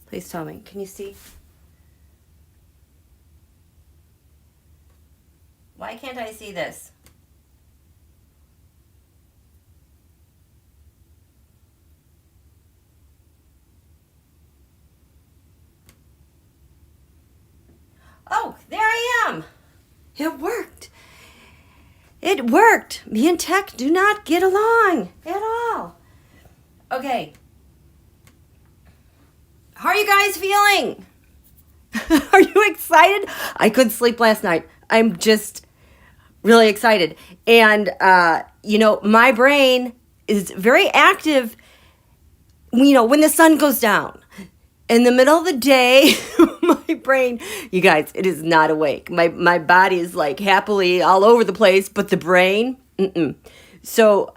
Please tell me. Can you see? Why can't I see this? Oh, there I am. It worked. It worked. Me and tech do not get along at all. Okay. How are you guys feeling? Are you excited? I couldn't sleep last night. I'm just really excited. And, my brain is very active, when the sun goes down. In the middle of the day, my brain, you guys, it is not awake. My body is like happily all over the place, but the brain, So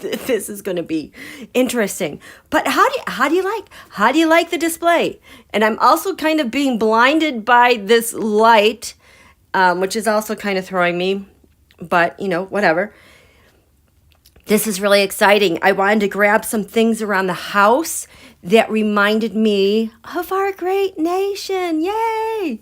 this is going to be interesting. But how do you like the display? And I'm also kind of being blinded by this light, which is also kind of throwing me, but whatever. This is really exciting. I wanted to grab some things around the house that reminded me of our great nation. Yay!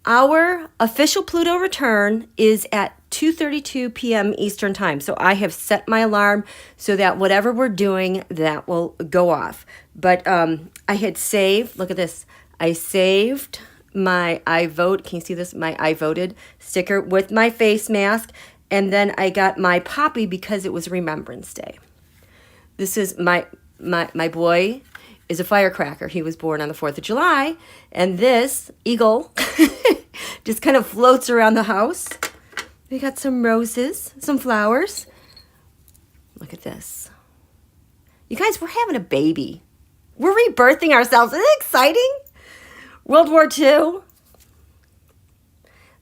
Our official Pluto return is at 2:32 p.m. Eastern time. So I have set my alarm so that whatever we're doing, that will go off. But I had saved, look at this. I saved my I vote, can you see this? My I voted sticker with my face mask. And then I got my poppy because it was Remembrance Day. This is my boy is a firecracker. He was born on the 4th of July. And this eagle just kind of floats around the house. We got some roses, some flowers. Look at this. You guys, we're having a baby. We're rebirthing ourselves. Isn't it exciting? World War II.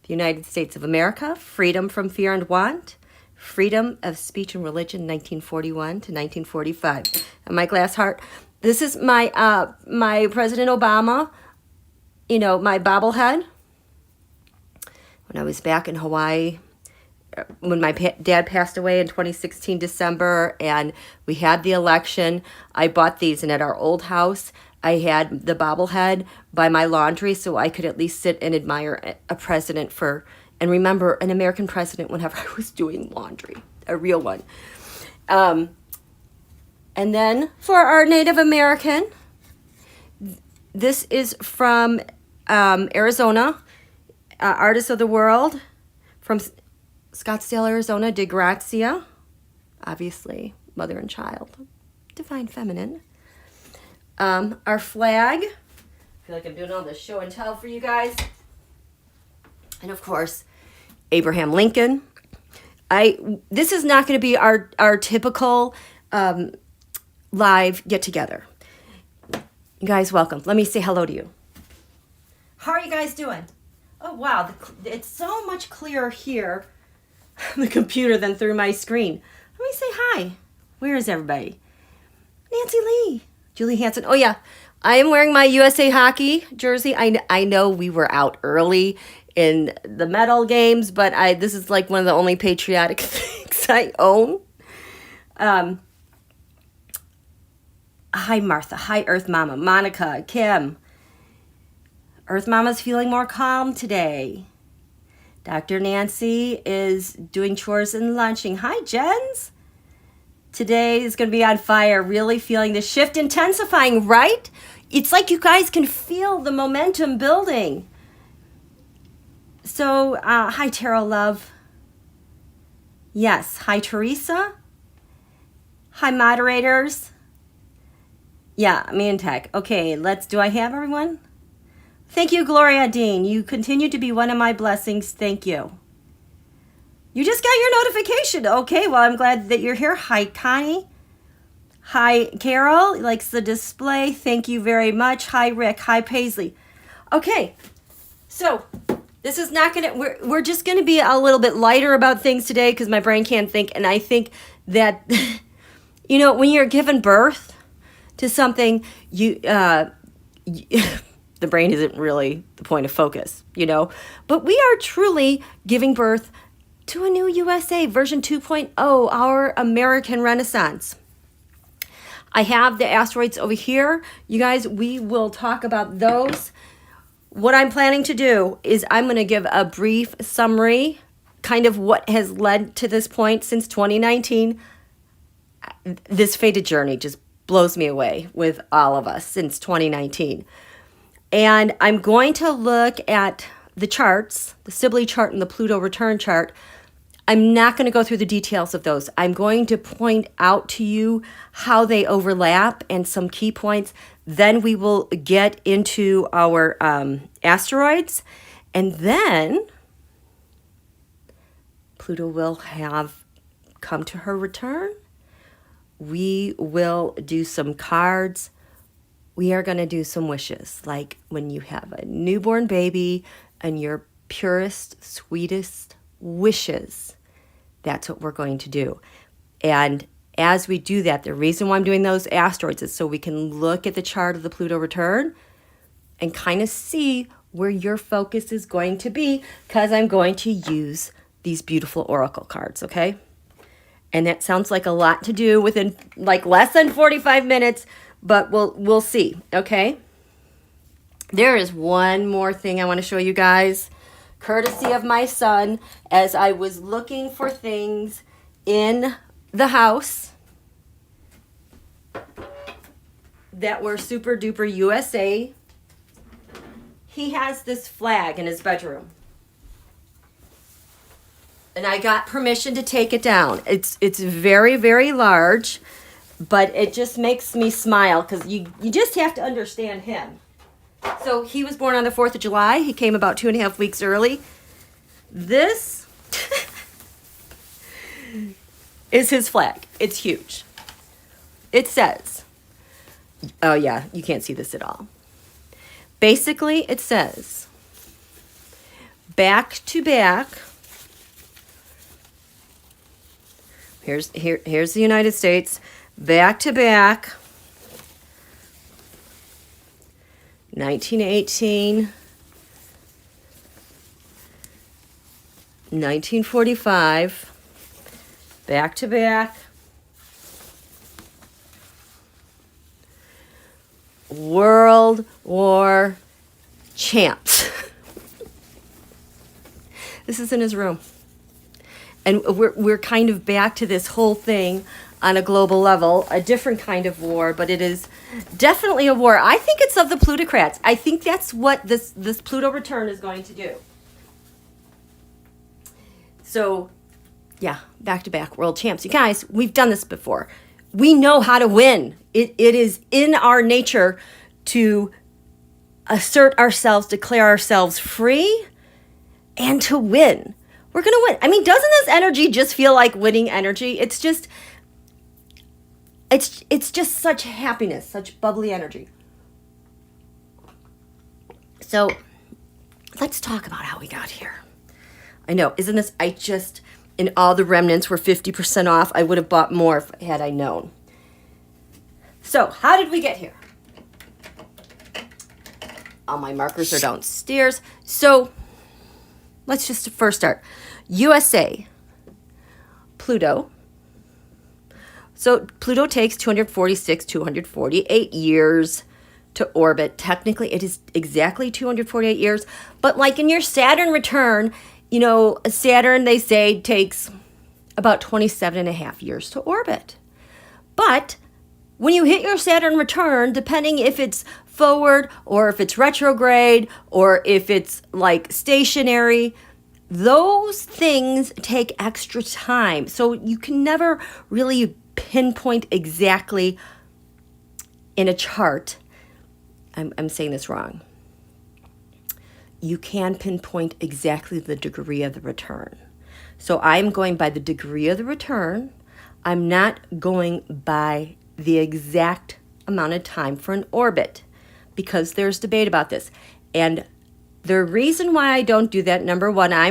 The United States of America, freedom from fear and want, freedom of speech and religion, 1941 to 1945. And my glass heart. This is my President Obama, my bobblehead. When I was back in Hawaii, when my dad passed away in 2016 December, and we had the election, I bought these, and at our old house, I had the bobblehead by my laundry so I could at least sit and admire a president and remember an American president whenever I was doing laundry, a real one. And then for our Native American, this is from Arizona, Artist of the World, from Scottsdale, Arizona, De Grazia, obviously mother and child, divine feminine. Our flag. I feel like I'm doing all this show and tell for you guys. And of course, Abraham Lincoln. This is not going to be our typical live get together. You guys, welcome. Let me say hello to you. How are you guys doing? Oh wow, it's so much clearer here on the computer than through my screen. Let me say hi. Where is everybody? Nancy Lee. Julie Hansen. Oh, yeah. I am wearing my USA Hockey jersey. I know we were out early in the medal games, but this is like one of the only patriotic things I own. Hi, Martha. Hi, Earth Mama. Monica, Kim. Earth Mama's feeling more calm today. Dr. Nancy is doing chores and lunching. Hi, Jens. Today is going to be on fire, really feeling the shift intensifying, right? It's like you guys can feel the momentum building. So, hi, Tarot Love. Yes, hi, Teresa. Hi, moderators. Yeah, me and Tech. Okay, do I have everyone? Thank you, Gloria Dean. You continue to be one of my blessings. Thank you. You just got your notification. Okay, well, I'm glad that you're here. Hi, Connie. Hi, Carol. Likes the display. Thank you very much. Hi, Rick. Hi, Paisley. Okay, so this is not going to, we're just going to be a little bit lighter about things today because my brain can't think. And I think that, when you're given birth to something, the brain isn't really the point of focus, But we are truly giving birth to a new USA, version 2.0, our American Renaissance. I have the asteroids over here. You guys, we will talk about those. What I'm planning to do is I'm going to give a brief summary, kind of what has led to this point since 2019. This fated journey just blows me away with all of us since 2019. And I'm going to look at the charts, the Sibley chart and the Pluto return chart. I'm not going to go through the details of those. I'm going to point out to you how they overlap and some key points. Then we will get into our asteroids. And then Pluto will have come to her return. We will do some cards. We are going to do some wishes, like when you have a newborn baby and your purest, sweetest wishes. That's what we're going to do. And as we do that, the reason why I'm doing those asteroids is so we can look at the chart of the Pluto return and kind of see where your focus is going to be, because I'm going to use these beautiful oracle cards, okay? And that sounds like a lot to do within like less than 45 minutes, but we'll see, okay? There is one more thing I want to show you guys, courtesy of my son, as I was looking for things in the house that were super duper USA. He has this flag in his bedroom, and I got permission to take it down. It's very, very large, but it just makes me smile because you just have to understand him. So he was born on the 4th of July. He came about 2.5 weeks early. This is his flag. It's huge. It says, oh yeah, you can't see this at all. Basically, it says, back to back. Here's the United States. Back to back. 1918, 1945, back to back, World War champs. This is in his room. And we're kind of back to this whole thing on a global level, a different kind of war, but it is definitely a war. I think it's of the plutocrats. I think that's what this Pluto return is going to do. So, yeah, back-to-back world champs. You guys, we've done this before. We know how to win. It is in our nature to assert ourselves, declare ourselves free, and to win. We're going to win. I mean, doesn't this energy just feel like winning energy? It's just such happiness, such bubbly energy. So let's talk about how we got here. I know, isn't this, and all the remnants were 50% off. I would have bought more had I known. So how did we get here? All my markers are downstairs. So let's just first start. USA, Pluto. So Pluto takes 248 years to orbit. Technically, it is exactly 248 years. But like in your Saturn return, you know, Saturn, they say, takes about 27 and a half years to orbit. But when you hit your Saturn return, depending if it's forward or if it's retrograde or if it's like stationary, those things take extra time. So you can never really pinpoint exactly in a chart. I'm saying this wrong. You can pinpoint exactly the degree of the return. So I'm going by the degree of the return. I'm not going by the exact amount of time for an orbit, because there's debate about this. And the reason why I don't do that, number one, I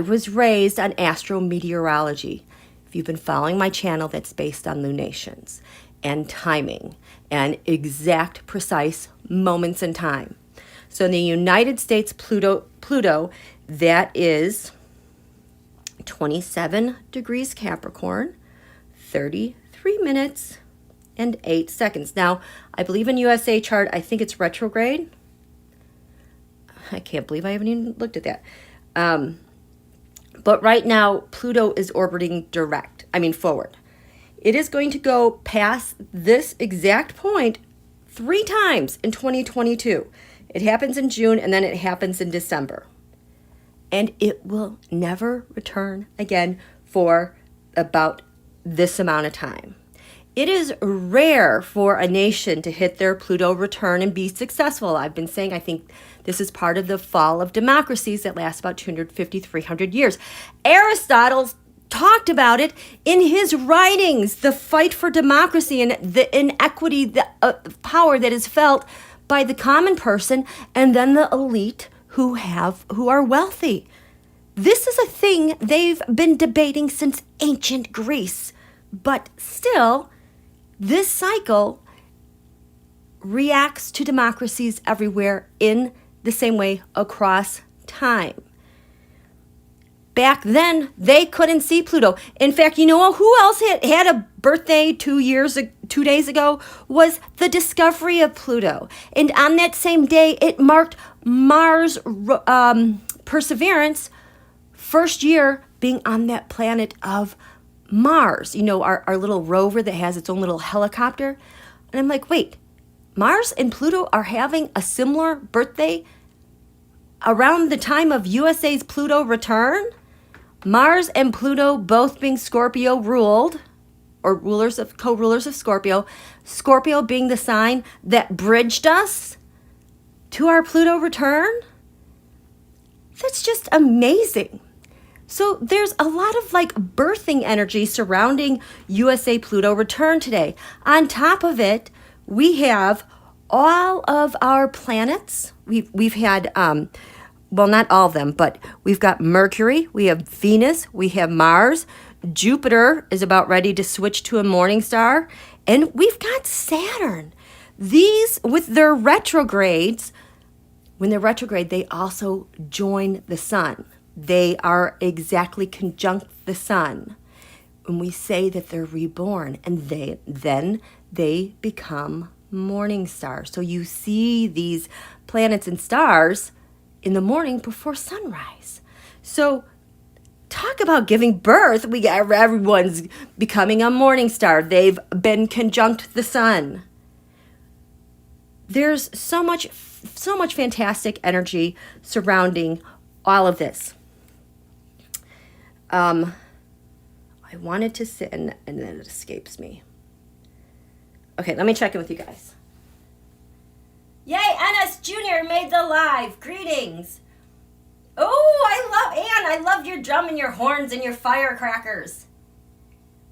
was raised on astrometeorology. If you've been following my channel, that's based on lunations and timing and exact, precise moments in time. So in the United States, Pluto, that is 27 degrees Capricorn, 33 minutes and 8 seconds. Now, I believe in USA chart, I think it's retrograde. I can't believe I haven't even looked at that. But right now, Pluto is orbiting forward. It is going to go past this exact point 3 times in 2022. It happens in June, and then it happens in December. And it will never return again for about this amount of time. It is rare for a nation to hit their Pluto return and be successful. I've been saying I think this is part of the fall of democracies that lasts about 250, 300 years. Aristotle talked about it in his writings, the fight for democracy and the inequity, the power that is felt by the common person and then the elite who are wealthy. This is a thing they've been debating since ancient Greece, but still, this cycle reacts to democracies everywhere in the same way across time. Back then, they couldn't see Pluto. In fact, you know who else had a birthday 2 days ago? Was the discovery of Pluto. And on that same day, it marked Mars' perseverance, first year being on that planet of Mars. You know, our little rover that has its own little helicopter. And I'm like, wait, Mars and Pluto are having a similar birthday around the time of USA's Pluto return? Mars and Pluto both being Scorpio ruled, or co-rulers of Scorpio. Scorpio being the sign that bridged us to our Pluto return. That's just amazing. So there's a lot of birthing energy surrounding USA Pluto return today. On top of it, we have all of our planets. We've had well, not all of them, but we've got Mercury, we have Venus, we have Mars, Jupiter is about ready to switch to a morning star, and we've got Saturn. These, with their retrogrades, when they're retrograde, they also join the sun. They are exactly conjunct the sun. When we say that they're reborn, and then they become morning stars. So you see these planets and stars in the morning before sunrise. So talk about giving birth. Everyone's becoming a morning star. They've been conjunct the sun. There's so much fantastic energy surrounding all of this. I wanted to sit and then it escapes me. Okay, let me check in with you guys. Yay, NS Jr. made the live. Greetings. Oh, Ann, I love your drum and your horns and your firecrackers.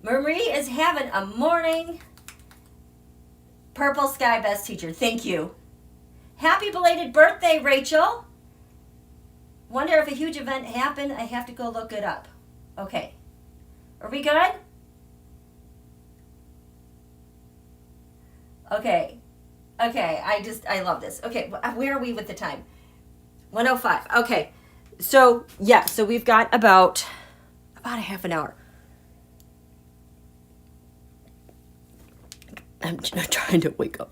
Marie is having a morning. Purple Sky Best Teacher. Thank you. Happy belated birthday, Rachel. Wonder if a huge event happened. I have to go look it up. Okay. Are we good? Okay. Okay, I love this. Okay, where are we with the time? 1:05. Okay, so we've got about a half an hour. I'm trying to wake up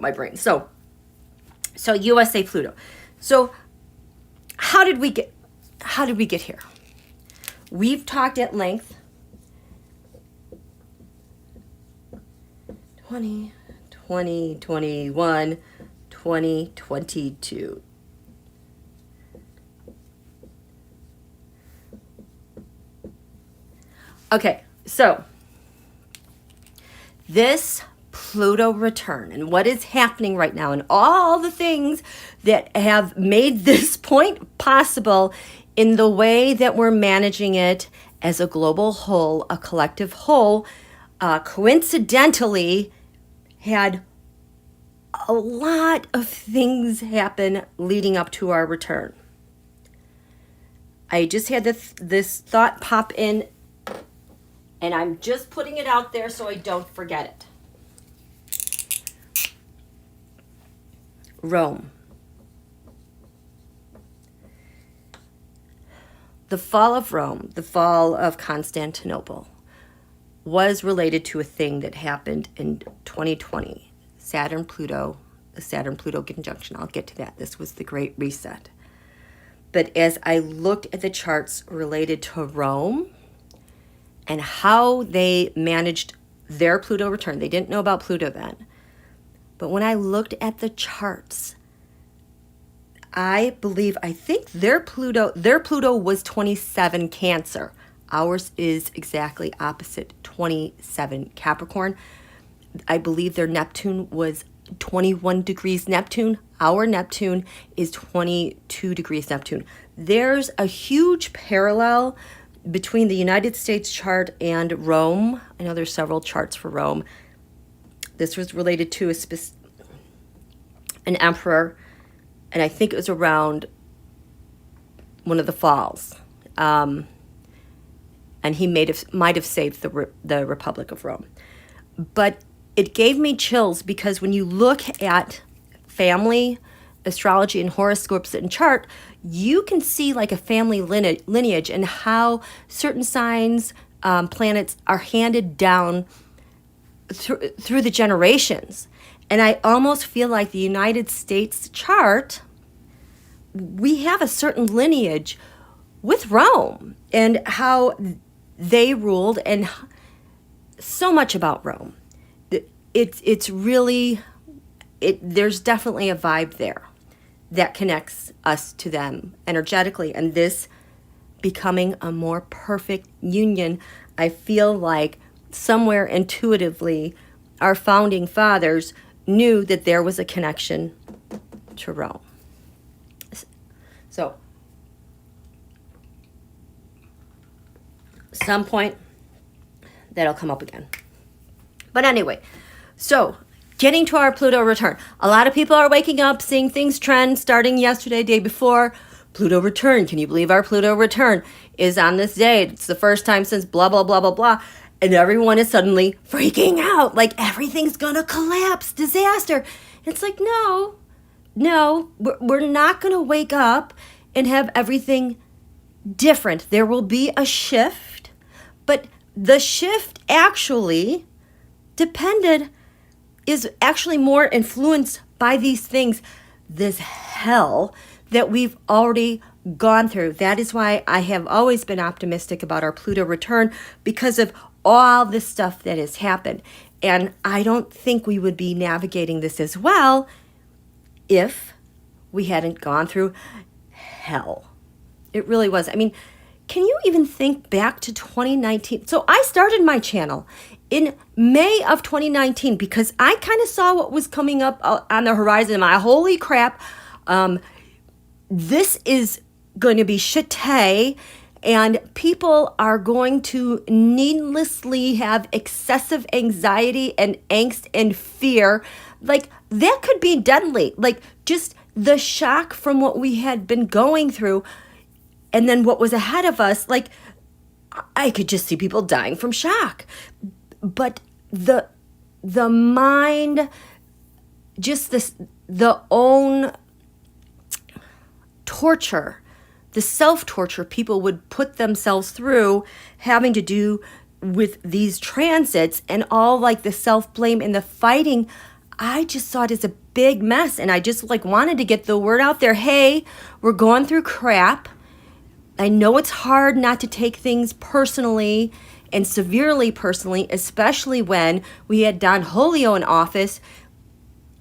my brain. So USA Pluto. So how did we get here? We've talked at length. 2021, 2022. Okay, so this Pluto return and what is happening right now and all the things that have made this point possible in the way that we're managing it as a global whole, a collective whole, coincidentally had a lot of things happen leading up to our return. I just had this thought pop in, and I'm just putting it out there so I don't forget it. Rome. The fall of Rome, the fall of Constantinople, was related to a thing that happened in 2020. Saturn-Pluto, the Saturn-Pluto conjunction. I'll get to that. This was the Great Reset. But as I looked at the charts related to Rome and how they managed their Pluto return, they didn't know about Pluto then. But when I looked at the charts, I think their Pluto was 27 Cancer. Ours is exactly opposite, 27 Capricorn. I believe their Neptune was 21 degrees Neptune. Our Neptune is 22 degrees Neptune. There's a huge parallel between the United States chart and Rome. I know there's several charts for Rome. This was related to an emperor, and I think it was around one of the falls. And he might have saved the Republic of Rome. But it gave me chills because when you look at family, astrology, and horoscopes and chart, you can see like a family lineage and how certain signs, planets are handed down through the generations. And I almost feel like the United States chart, we have a certain lineage with Rome and how they ruled, and so much about Rome. It's really, there's definitely a vibe there that connects us to them energetically, and this becoming a more perfect union. I feel like somewhere intuitively our founding fathers knew that there was a connection to Rome. So some point that'll come up again. But anyway, so getting to our Pluto return. A lot of people are waking up, seeing things trend starting yesterday, day before. Pluto return. Can you believe our Pluto return is on this day? It's the first time since blah, blah, blah, blah, blah. And everyone is suddenly freaking out. Like everything's going to collapse. Disaster. It's like, no, we're not going to wake up and have everything different. There will be a shift. But the shift actually is actually more influenced by these things, this hell that we've already gone through. That is why I have always been optimistic about our Pluto return, because of all the stuff that has happened. And I don't think we would be navigating this as well if we hadn't gone through hell. It really was. I mean, can you even think back to 2019? So I started my channel in May of 2019 because I kind of saw what was coming up on the horizon. My holy crap, this is going to be shitty, and people are going to needlessly have excessive anxiety and angst and fear. Like that could be deadly. Like just the shock from what we had been going through, and then what was ahead of us. Like I could just see people dying from shock. But the mind, just the own torture, the self-torture people would put themselves through, having to do with these transits and all like the self-blame and the fighting, I just saw it as a big mess. And I just like wanted to get the word out there. Hey, we're going through crap. I know it's hard not to take things personally and severely personally, especially when we had Don Julio in office,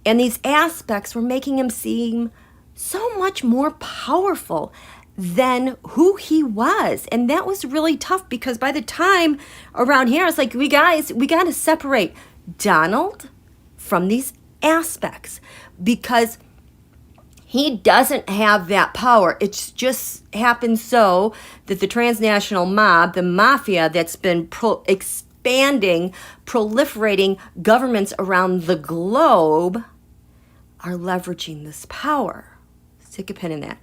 and these aspects were making him seem so much more powerful than who he was. And that was really tough, because by the time around here, it's like, we got to separate Donald from these aspects, because he doesn't have that power. It's just happened so that the transnational mob, the mafia that's been expanding, proliferating governments around the globe, are leveraging this power. Stick a pin in that.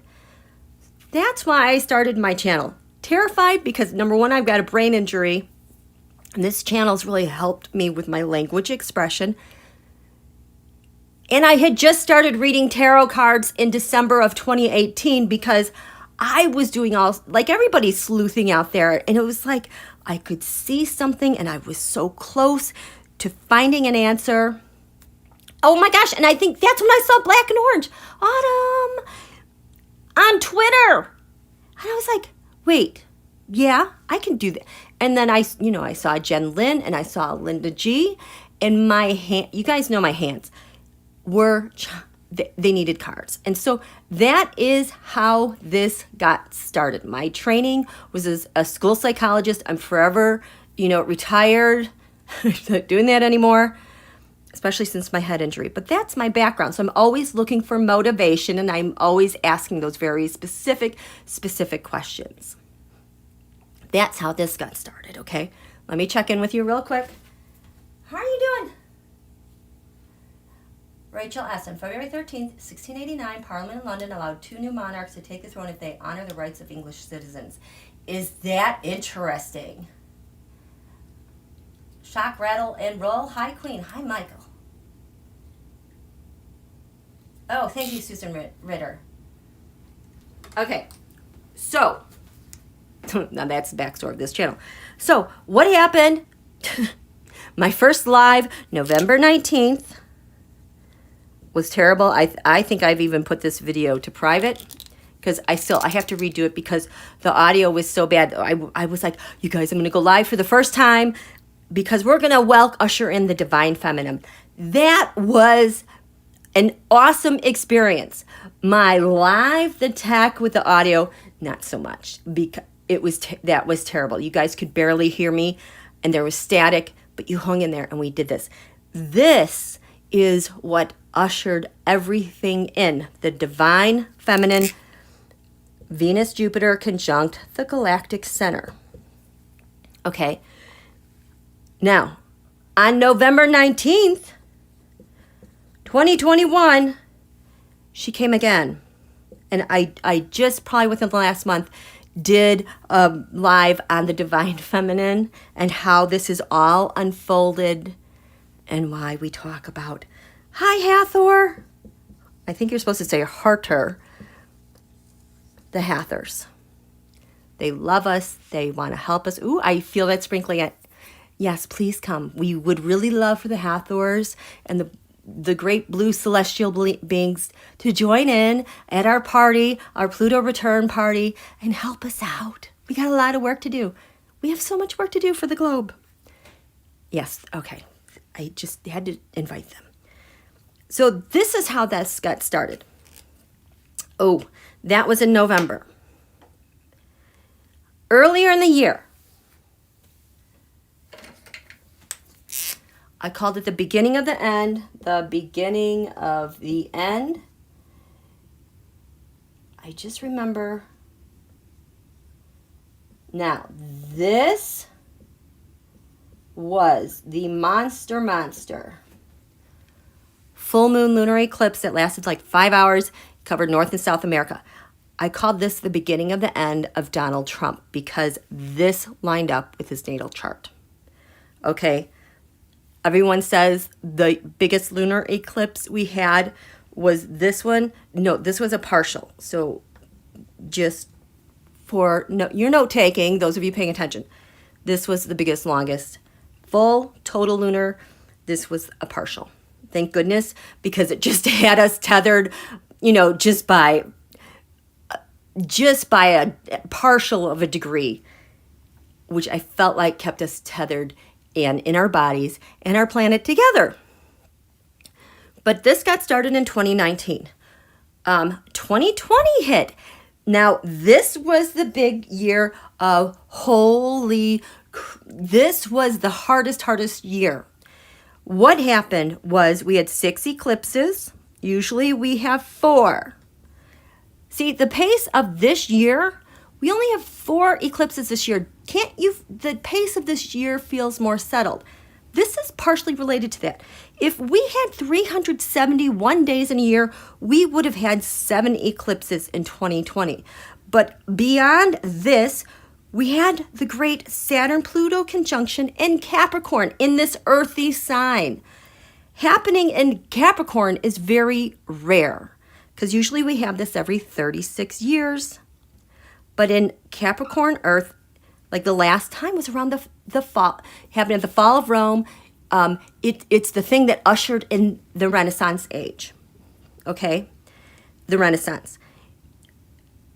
That's why I started my channel. Terrified because, number one, I've got a brain injury, and this channel's really helped me with my language expression. And I had just started reading tarot cards in December of 2018 because I was doing all, like everybody's sleuthing out there. And it was like, I could see something and I was so close to finding an answer. Oh my gosh, and I think that's when I saw Black and Orange. Autumn on Twitter. And I was like, wait, yeah, I can do that. And then I saw Jen Lynn and I saw Linda G. And my hand, you guys know my hands were, they needed cards. And so that is how this got started. My training was as a school psychologist. I'm forever, retired, not doing that anymore, especially since my head injury. But that's my background. So I'm always looking for motivation and I'm always asking those very specific questions. That's how this got started, okay? Let me check in with you real quick. How are you doing? Rachel S. On February 13th, 1689, Parliament in London allowed 2 new monarchs to take the throne if they honor the rights of English citizens. Is that interesting? Shock, rattle, and roll. Hi, Queen. Hi, Michael. Oh, thank you, Susan Ritter. Okay, so, now that's the backstory of this channel. So, what happened? My first live, November 19th, was terrible. I think I've even put this video to private because I have to redo it because the audio was so bad. I was like, you guys, I'm going to go live for the first time because we're going to usher in the divine feminine. That was an awesome experience. My live, the tech with the audio, not so much because that was terrible. You guys could barely hear me and there was static, but you hung in there and we did this. This is what ushered everything in. The divine feminine, Venus, Jupiter conjunct the galactic center. Okay. Now, on November 19th, 2021, she came again. And I just probably within the last month did a live on the divine feminine and how this is all unfolded and why we talk about, hi, Hathor. I think you're supposed to say Harter. The Hathors. They love us. They want to help us. Ooh, I feel that sprinkling it. Yes, please come. We would really love for the Hathors and the great blue celestial beings to join in at our party, our Pluto return party, and help us out. We got a lot of work to do. We have so much work to do for the globe. Yes, okay. I just had to invite them. So this is how this got started. Oh, that was in November. Earlier in the year, I called it the beginning of the end, the beginning of the end. I just remember. Now, this was the monster. Full moon lunar eclipse that lasted like 5 hours, covered North and South America. I called this the beginning of the end of Donald Trump because this lined up with his natal chart. Okay. Everyone says the biggest lunar eclipse we had was this one. No, this was a partial. So just for your note taking, those of you paying attention, this was the biggest, longest. Full, total lunar, this was a partial. Thank goodness, because it just had us tethered, just by a partial of a degree, which I felt like kept us tethered and in our bodies and our planet together. But this got started in 2019. 2020 hit. Now, this was the big year of this was the hardest year. What happened was we had 6 eclipses. Usually we have 4. See, the pace of this year, we only have 4 eclipses this year. The pace of this year feels more settled. This is partially related to that. If we had 371 days in a year, we would have had 7 eclipses in 2020. But beyond this, we had the great Saturn-Pluto conjunction in Capricorn, in this earthy sign. Happening in Capricorn is very rare, because usually we have this every 36 years. But in Capricorn Earth, Like the last time was around the fall, happened at the fall of Rome. It's the thing that ushered in the Renaissance age, okay? The Renaissance.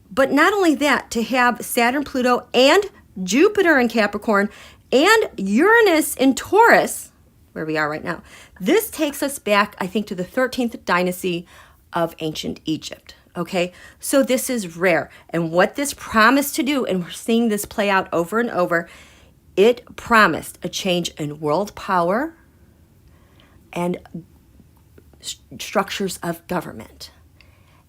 But not only that, to have Saturn, Pluto, and Jupiter in Capricorn, and Uranus in Taurus, where we are right now, this takes us back, I think, to the 13th dynasty of ancient Egypt, okay? So this is rare. And what this promised to do, and we're seeing this play out over and over, it promised a change in world power and structures of government.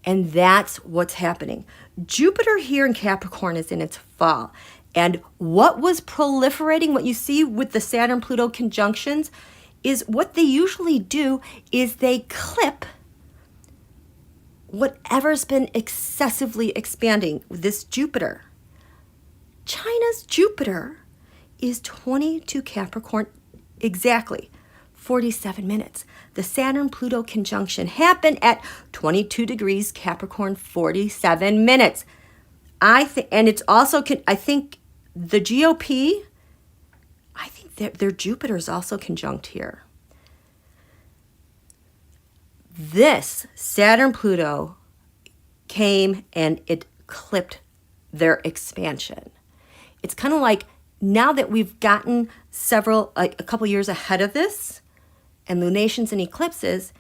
And that's what's happening. Jupiter here in Capricorn is in its fall. And what was proliferating, what you see with the Saturn-Pluto conjunctions, is what they usually do is they clip whatever's been excessively expanding with this Jupiter. China's Jupiter is 22 Capricorn exactly 47 minutes. The Saturn-Pluto conjunction happened at 22 degrees Capricorn 47 minutes. And it's also, I think the GOP, I think their Jupiter is also conjunct here. This Saturn-Pluto came and it clipped their expansion. It's kind of like now that we've gotten a couple years ahead of this, and lunations and eclipses,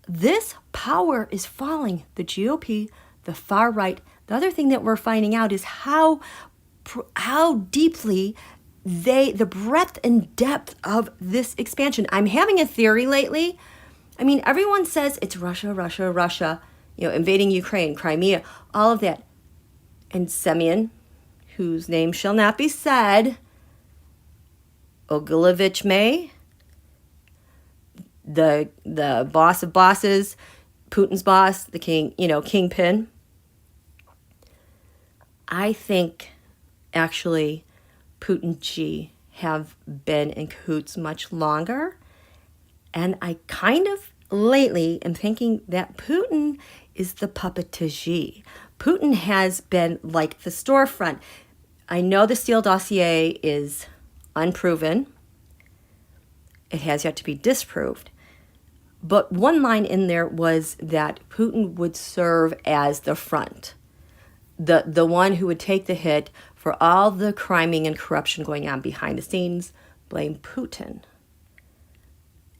this power is falling. The GOP, the far right. The other thing that we're finding out is how deeply the breadth and depth of this expansion. I'm having a theory lately. I mean, everyone says it's Russia, invading Ukraine, Crimea, all of that. And Semyon, whose name shall not be said, Ogilevich May, the boss of bosses, Putin's boss, the king, kingpin. I think actually Putin Xi have been in cahoots much longer. And I kind of lately am thinking that Putin is the puppet to Xi. Putin has been like the storefront. I know the Steele dossier is unproven. It has yet to be disproved. But one line in there was that Putin would serve as the front, the one who would take the hit for all the criming and corruption going on behind the scenes, blame Putin.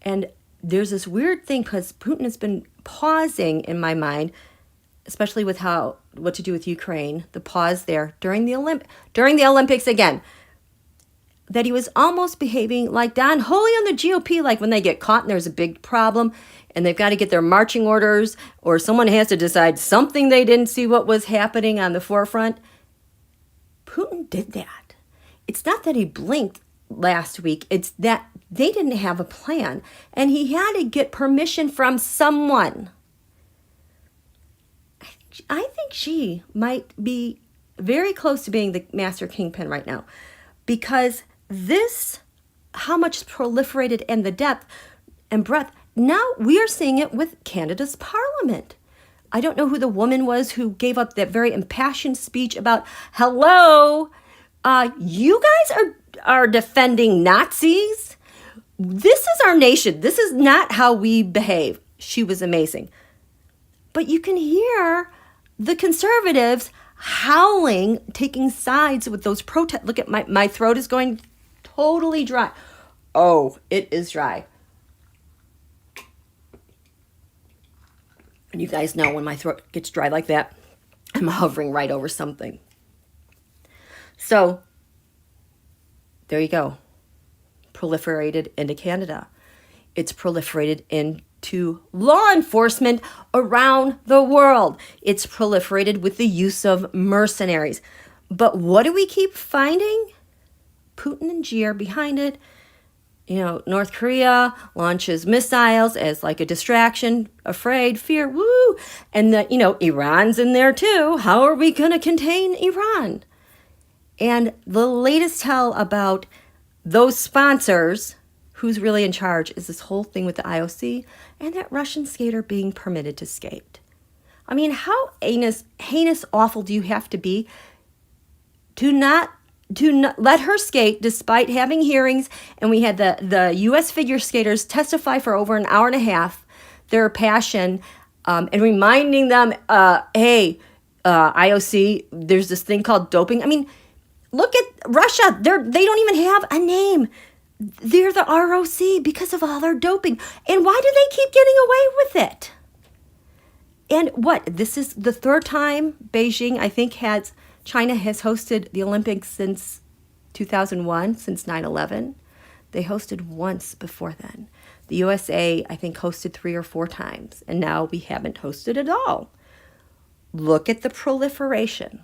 And there's this weird thing because Putin has been pausing in my mind, especially with what to do with Ukraine, the pause there during the Olympics again, that he was almost behaving like Don Holy on the GOP, like when they get caught and there's a big problem and they've got to get their marching orders or someone has to decide something they didn't see what was happening on the forefront. Putin did that. It's not that he blinked last week. It's that they didn't have a plan and he had to get permission from someone. I think she might be very close to being the master kingpin right now because how much is proliferated and the depth and breadth. Now we are seeing it with Canada's parliament. I don't know who the woman was who gave up that very impassioned speech about, hello, you guys are defending Nazis. This is our nation. This is not how we behave. She was amazing. But you can hear the conservatives howling, taking sides with those protests. Look at my throat is going totally dry. Oh, it is dry. And you guys know when my throat gets dry like that, I'm hovering right over something. So, there you go. Proliferated into Canada. It's proliferated into law enforcement around the world. It's proliferated with the use of mercenaries. But what do we keep finding? Putin and Xi are behind it. North Korea launches missiles as like a distraction, afraid, fear, woo. And Iran's in there too. How are we going to contain Iran? And the latest tell about those sponsors, who's really in charge, is this whole thing with the IOC and that Russian skater being permitted to skate. I mean, how heinous, awful do you have to be to not let her skate despite having hearings. And we had the U.S. figure skaters testify for over an hour and a half their passion, and reminding them, hey, IOC, there's this thing called doping. I mean, look at Russia. They don't even have a name. They're the ROC because of all their doping. And why do they keep getting away with it? And what? This is the third time Beijing, I think, China has hosted the Olympics since 2001, since 9/11. They hosted once before then. The USA, I think, hosted 3 or 4 times. And now we haven't hosted at all. Look at the proliferation.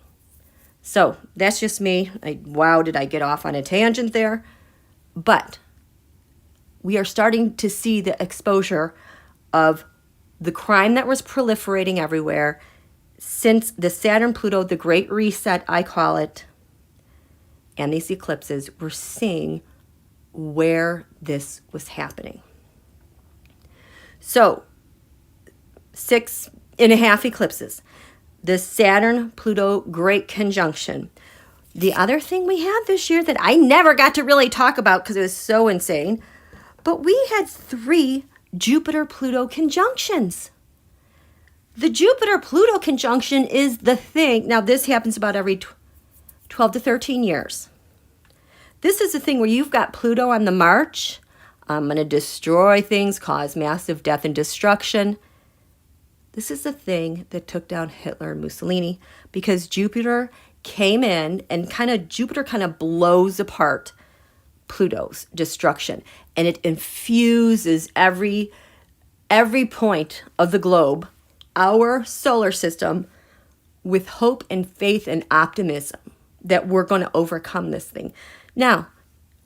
So that's just me. Wow, did I get off on a tangent there? But we are starting to see the exposure of the crime that was proliferating everywhere since the Saturn-Pluto, the Great Reset, I call it, and these eclipses. We're seeing where this was happening. So 6.5 eclipses. The Saturn-Pluto Great Conjunction. The other thing we had this year that I never got to really talk about because it was so insane, but we had 3 Jupiter-Pluto conjunctions. The Jupiter-Pluto conjunction is the thing. Now, this happens about every 12 to 13 years. This is the thing where you've got Pluto on the march. I'm going to destroy things, cause massive death and destruction. This is the thing that took down Hitler and Mussolini because Jupiter came in and Jupiter kind of blows apart Pluto's destruction, and it infuses every point of the globe, our solar system, with hope and faith and optimism that we're going to overcome this thing. Now,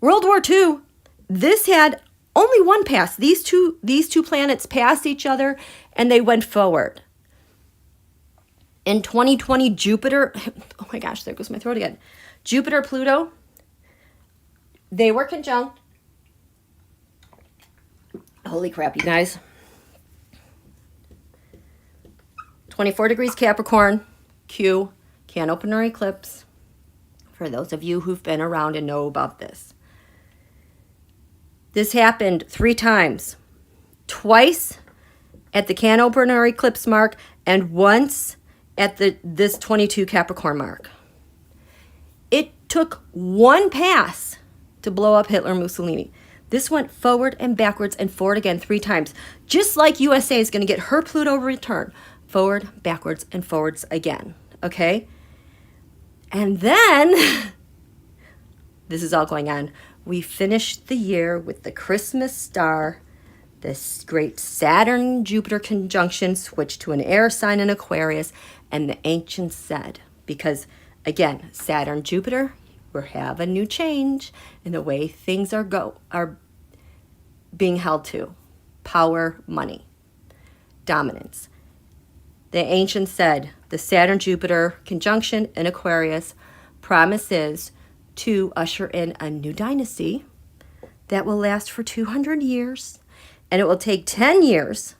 World War II, this had only one pass. These two planets passed each other and they went forward. In 2020, Jupiter, oh my gosh, there goes my throat again. Jupiter, Pluto, they were conjunct. Holy crap, you guys. 24 degrees Capricorn, Q, can opener eclipse. For those of you who've been around and know about this. This happened 3 times. Twice at the can opener eclipse mark and once at this 22 Capricorn mark. It took one pass to blow up Hitler and Mussolini. This went forward and backwards and forward again 3 times. Just like USA is going to get her Pluto return. Forward, backwards, and forwards again. Okay? And then, this is all going on. We finished the year with the Christmas star, this great Saturn-Jupiter conjunction switched to an air sign in Aquarius, and the ancients said, because, again, Saturn-Jupiter, we have a new change in the way things are being held to. Power, money, dominance. The ancients said the Saturn-Jupiter conjunction in Aquarius promises to usher in a new dynasty that will last for 200 years, and it will take 10 years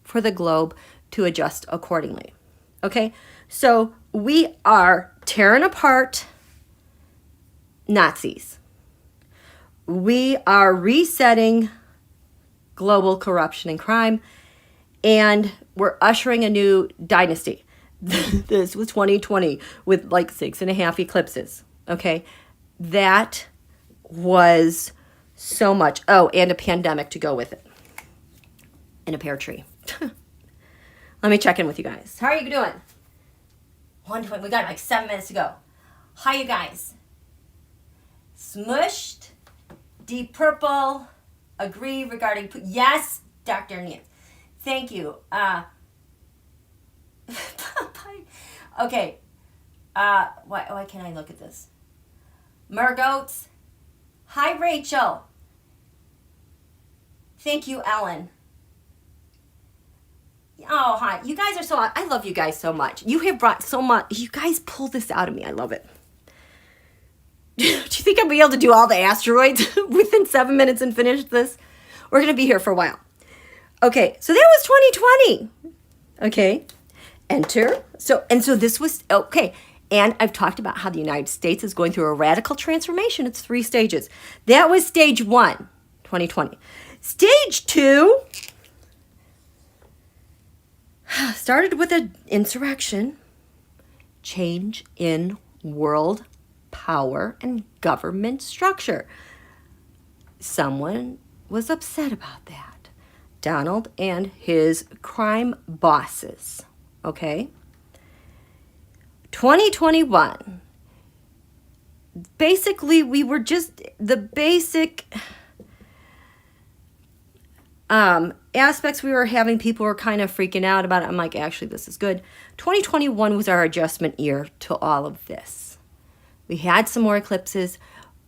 for the globe to adjust accordingly. Okay, so we are tearing apart Nazis. We are resetting global corruption and crime, and we're ushering a new dynasty. This was 2020 with like 6.5 eclipses. Okay, that was so much. Oh, and a pandemic to go with it. And a pear tree. Let me check in with you guys. How are you doing? 1:20. We got like 7 minutes to go. Hi, you guys. Smushed. Deep purple. Agree regarding. Yes, Dr. Nian. Thank you. Okay. Why can't I look at this? Margoats. Hi, Rachel. Thank you, Ellen. Oh, hi. You guys are so... I love you guys so much. You have brought so much... You guys pull this out of me. I love it. Do you think I'll be able to do all the asteroids within 7 minutes and finish this? We're going to be here for a while. Okay, so that was 2020. Okay. Enter. So this was... Okay. And I've talked about how the United States is going through a radical transformation. It's 3 stages. That was stage 1, 2020. Stage 2 started with an insurrection, change in world power and government structure. Someone was upset about that. Donald and his crime bosses. Okay? 2021. Basically, we were just the basic aspects we were having. People were kind of freaking out about it. I'm like, actually, this is good. 2021 was our adjustment year to all of this. We had some more eclipses,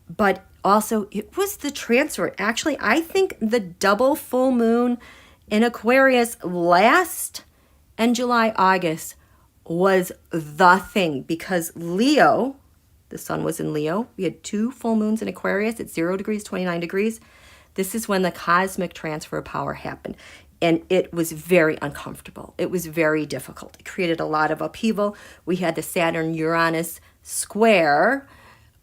but also it was the transfer. Actually, I think the double full moon in Aquarius last in July, August was the thing, because Leo, the sun was in Leo. We had 2 full moons in Aquarius at 0 degrees, 29 degrees. This is when the cosmic transfer of power happened. And it was very uncomfortable. It was very difficult. It created a lot of upheaval. We had the Saturn-Uranus square,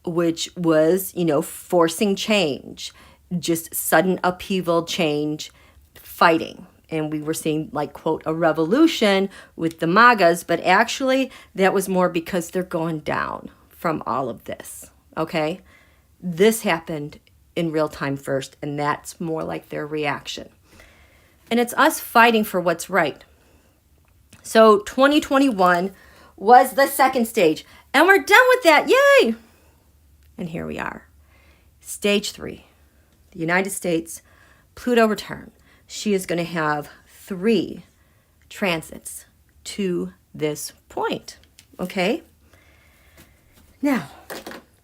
which was, forcing change, just sudden upheaval, change, fighting. And we were seeing, like, quote, a revolution with the MAGAs, but actually that was more because they're going down from all of this, okay? This happened in real time first, and that's more like their reaction. And it's us fighting for what's right. So 2021 was the second stage, and we're done with that, yay! And here we are. Stage 3, the United States, Pluto return. She is going to have 3 transits to this point, okay? Now,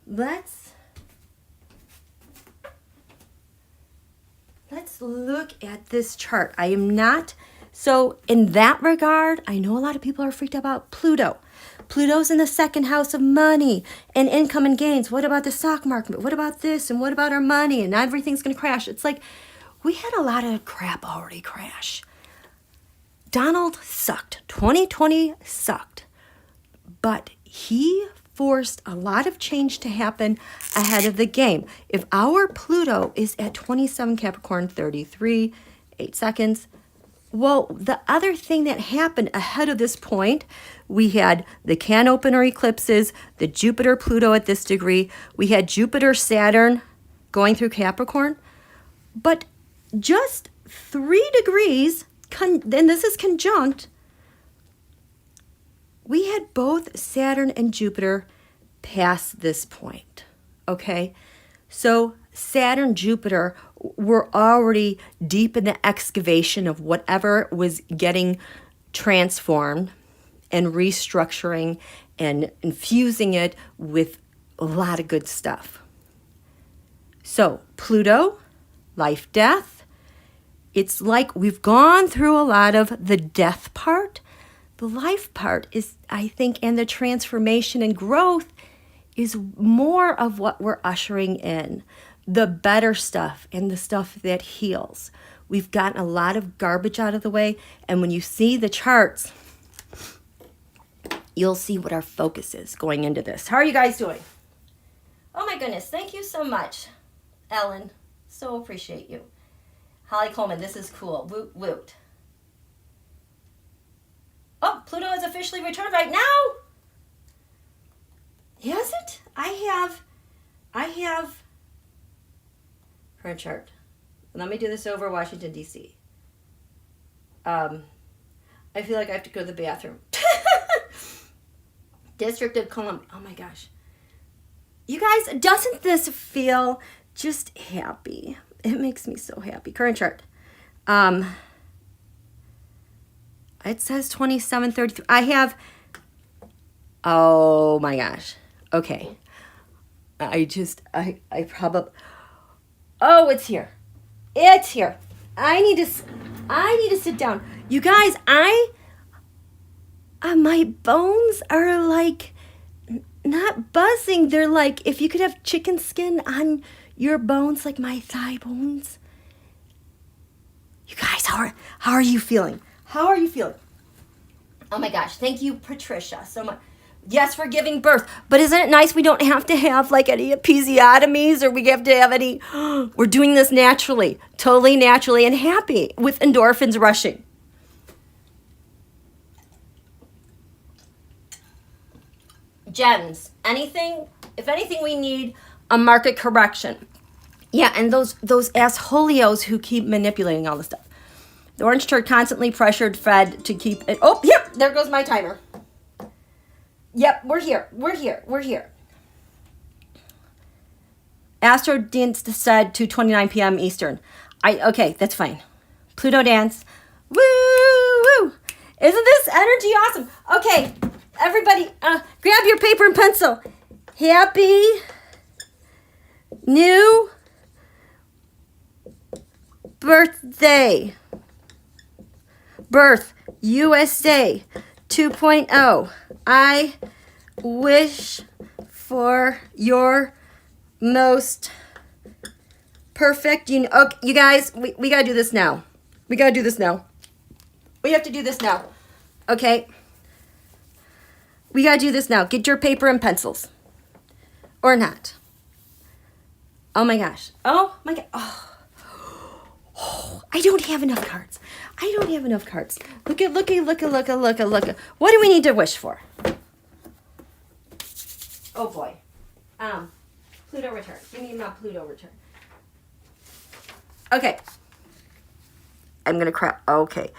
let's look at this chart. I am not, so in that regard, I know a lot of people are freaked out about Pluto. Pluto's in the 2nd house of money and income and gains. What about the stock market? What about this? And what about our money? And everything's going to crash. It's like, we had a lot of crap already crash. Donald sucked. 2020 sucked. But he forced a lot of change to happen ahead of the game. If our Pluto is at 27 Capricorn, 33, 8 seconds, well, the other thing that happened ahead of this point, we had the can opener eclipses, the Jupiter-Pluto at this degree. We had Jupiter-Saturn going through Capricorn. But just 3 degrees, and this is conjunct, we had both Saturn and Jupiter past this point, okay? So Saturn, Jupiter were already deep in the excavation of whatever was getting transformed and restructuring and infusing it with a lot of good stuff. So Pluto, life, death. It's like we've gone through a lot of the death part. The life part is, I think, and the transformation and growth is more of what we're ushering in. The better stuff and the stuff that heals. We've gotten a lot of garbage out of the way. And when you see the charts, you'll see what our focus is going into this. How are you guys doing? Oh my goodness, thank you so much, Ellen. So appreciate you. Holly Coleman, this is cool. Woot woot. Oh, Pluto has officially returned right now. Has it? I have her chart. Let me do this over Washington, D.C. I feel like I have to go to the bathroom. District of Columbia. Oh my gosh. You guys, doesn't this feel just happy? It makes me so happy. Current chart. It says 2733. I have, oh my gosh. Okay. I probably, oh, it's here. It's here. I need to sit down. You guys, my bones are like, not buzzing. They're like, if you could have chicken skin on your bones, like my thigh bones. You guys, how are you feeling? How are you feeling? Oh my gosh, thank you, Patricia, so much. Yes, we're giving birth. But isn't it nice we don't have to have like any episiotomies or we have to have any, we're doing this naturally, totally naturally and happy with endorphins rushing. Gems, anything, if anything we need a market correction. Yeah, and those assholios who keep manipulating all this stuff. The orange chart constantly pressured, fed to keep it. Oh, yep, there goes my timer. Yep, we're here. Astro dance said to 29 p.m. Eastern. Okay, that's fine. Pluto dance. Woo, woo. Isn't this energy awesome? Okay, everybody, grab your paper and pencil. Happy new birthday. Birth USA 2.0. I wish for your most perfect. You guys, we gotta do this now. We have to do this now. Okay? We gotta do this now. Get your paper and pencils. Or not. Oh my gosh. Oh my god. Oh, I don't have enough cards. Look at. What do we need to wish for? Oh boy. Pluto return. Give me my Pluto return. Okay. I'm gonna cry. Okay.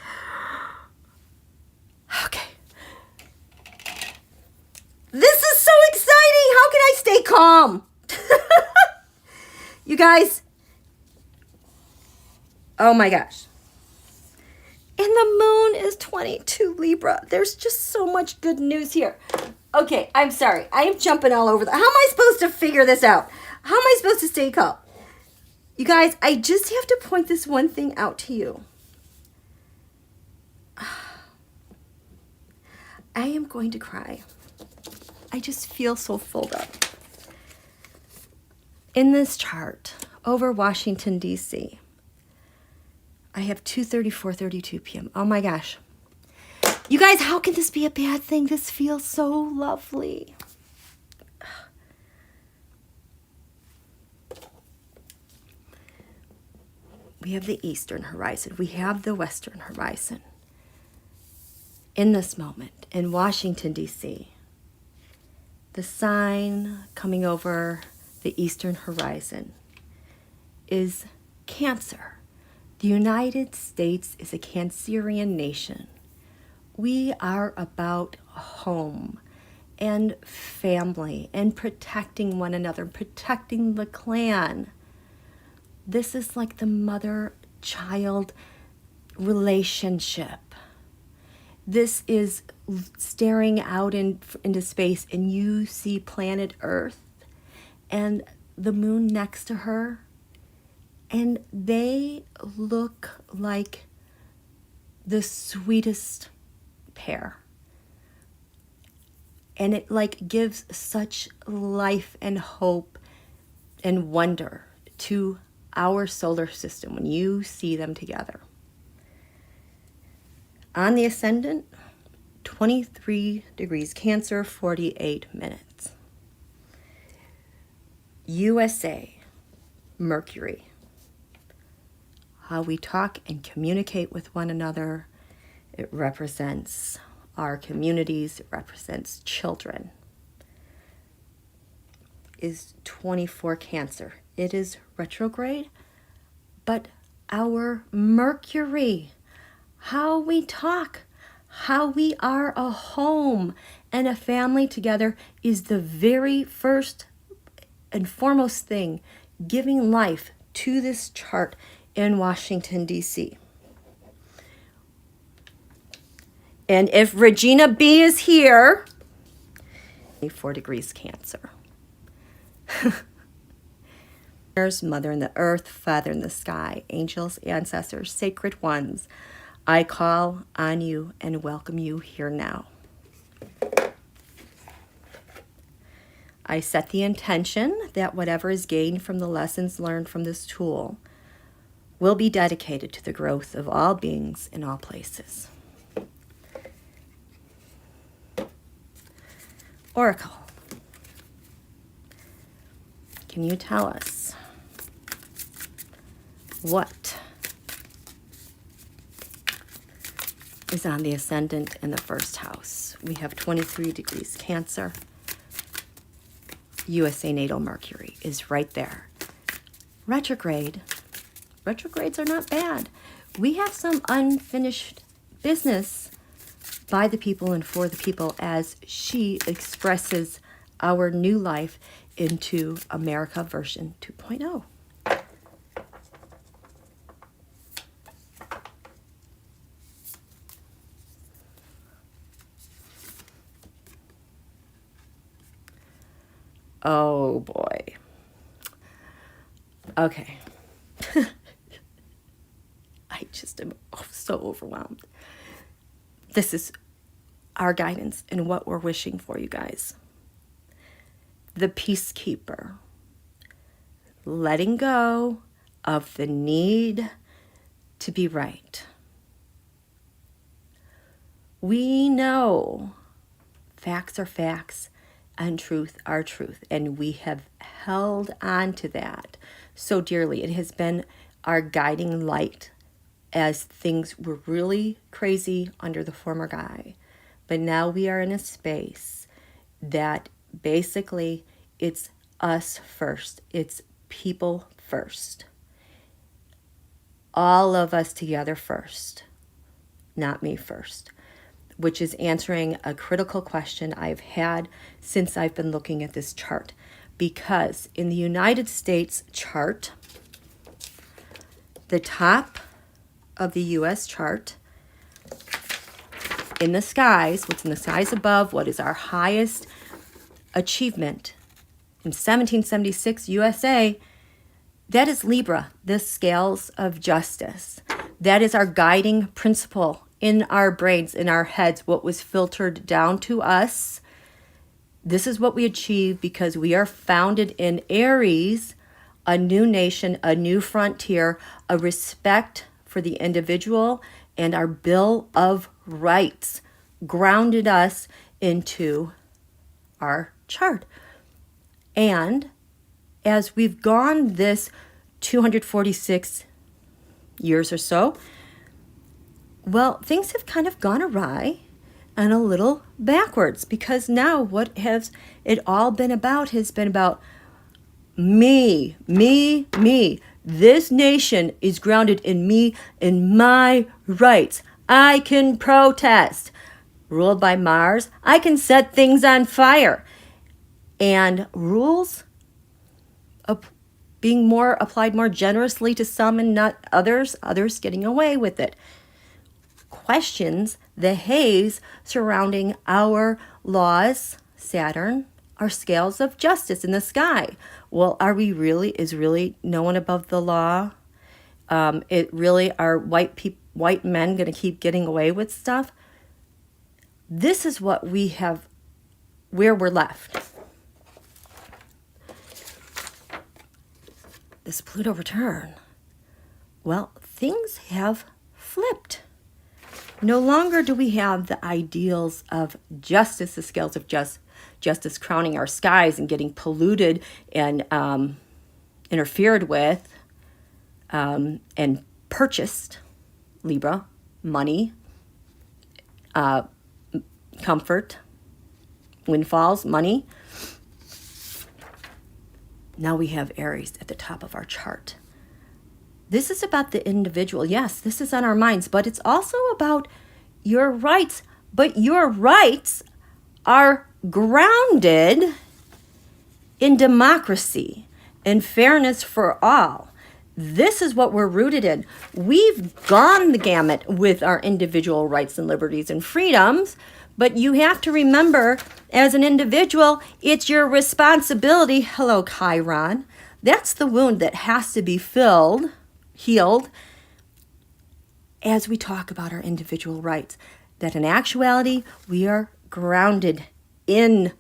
This is so exciting. How can I stay calm? You guys. Oh my gosh. And the moon is 22 Libra. There's just so much good news here. Okay, I'm sorry. I am jumping all over. How am I supposed to figure this out? How am I supposed to stay calm? You guys, I just have to point this one thing out to you. I am going to cry. I just feel so filled up. In this chart, over Washington, D.C., I have 2:34:32 p.m. Oh my gosh. You guys, how can this be a bad thing? This feels so lovely. We have the eastern horizon. We have the western horizon. In this moment, in Washington, D.C., the sign coming over the eastern horizon is Cancer. The United States is a Cancerian nation. We are about home and family and protecting one another, protecting the clan. This is like the mother-child relationship. This is staring out into space and you see planet Earth and the moon next to her. And they look like the sweetest pair. And it like gives such life and hope and wonder to our solar system when you see them together. On the ascendant, 23 degrees Cancer, 48 minutes. USA, Mercury. How we talk and communicate with one another. It represents our communities. It represents children. Is 24 Cancer. It is retrograde, but our Mercury, how we talk, how we are a home and a family together is the very first and foremost thing giving life to this chart in Washington, D.C. And if Regina B is here, 4 degrees Cancer. Mother in the earth, Father in the sky, angels, ancestors, sacred ones, I call on you and welcome you here now. I set the intention that whatever is gained from the lessons learned from this tool will be dedicated to the growth of all beings in all places. Oracle, can you tell us what is on the ascendant in the first house? We have 23 degrees Cancer. USA natal Mercury is right there. Retrograde. Retrogrades are not bad. We have some unfinished business by the people and for the people as she expresses our new life into America version 2.0. Oh boy. Okay. I just am so overwhelmed. This is our guidance and what we're wishing for you guys. The peacekeeper. Letting go of the need to be right. We know facts are facts and truth are truth, and we have held on to that so dearly. It has been our guiding light as things were really crazy under the former guy. But now we are in a space that basically it's us first. It's people first. All of us together first, not me first, which is answering a critical question I've had since I've been looking at this chart. Because in the United States chart, the top of the U.S. chart, in the skies, what's in the skies above, what is our highest achievement in 1776 USA, that is Libra, the scales of justice. That is our guiding principle in our brains, in our heads, what was filtered down to us. This is what we achieve because we are founded in Aries, a new nation, a new frontier, a respect for the individual, and our Bill of Rights grounded us into our chart. And as we've gone this 246 years or so, well, things have kind of gone awry and a little backwards, because now what has it all been about has been about me. This nation is grounded in me, in my rights. I can protest. Ruled by Mars, I can set things on fire. And rules being more applied more generously to some and not others, others getting away with it. Questions the haze surrounding our laws, Saturn, our scales of justice in the sky. Well, is really no one above the law? It really are white men going to keep getting away with stuff? This is what we have, where we're left. This Pluto return. Well, things have flipped. No longer do we have the ideals of justice, the scales of justice crowning our skies and getting polluted and interfered with and purchased. Libra, money, comfort, windfalls, money. Now we have Aries at the top of our chart. This is about the individual. Yes, this is on our minds, but it's also about your rights. But your rights are grounded in democracy and fairness for all. This is what we're rooted in. We've gone the gamut with our individual rights and liberties and freedoms, but you have to remember, as an individual, it's your responsibility. Hello, Chiron. That's the wound that has to be healed, as we talk about our individual rights. That in actuality, we are grounded in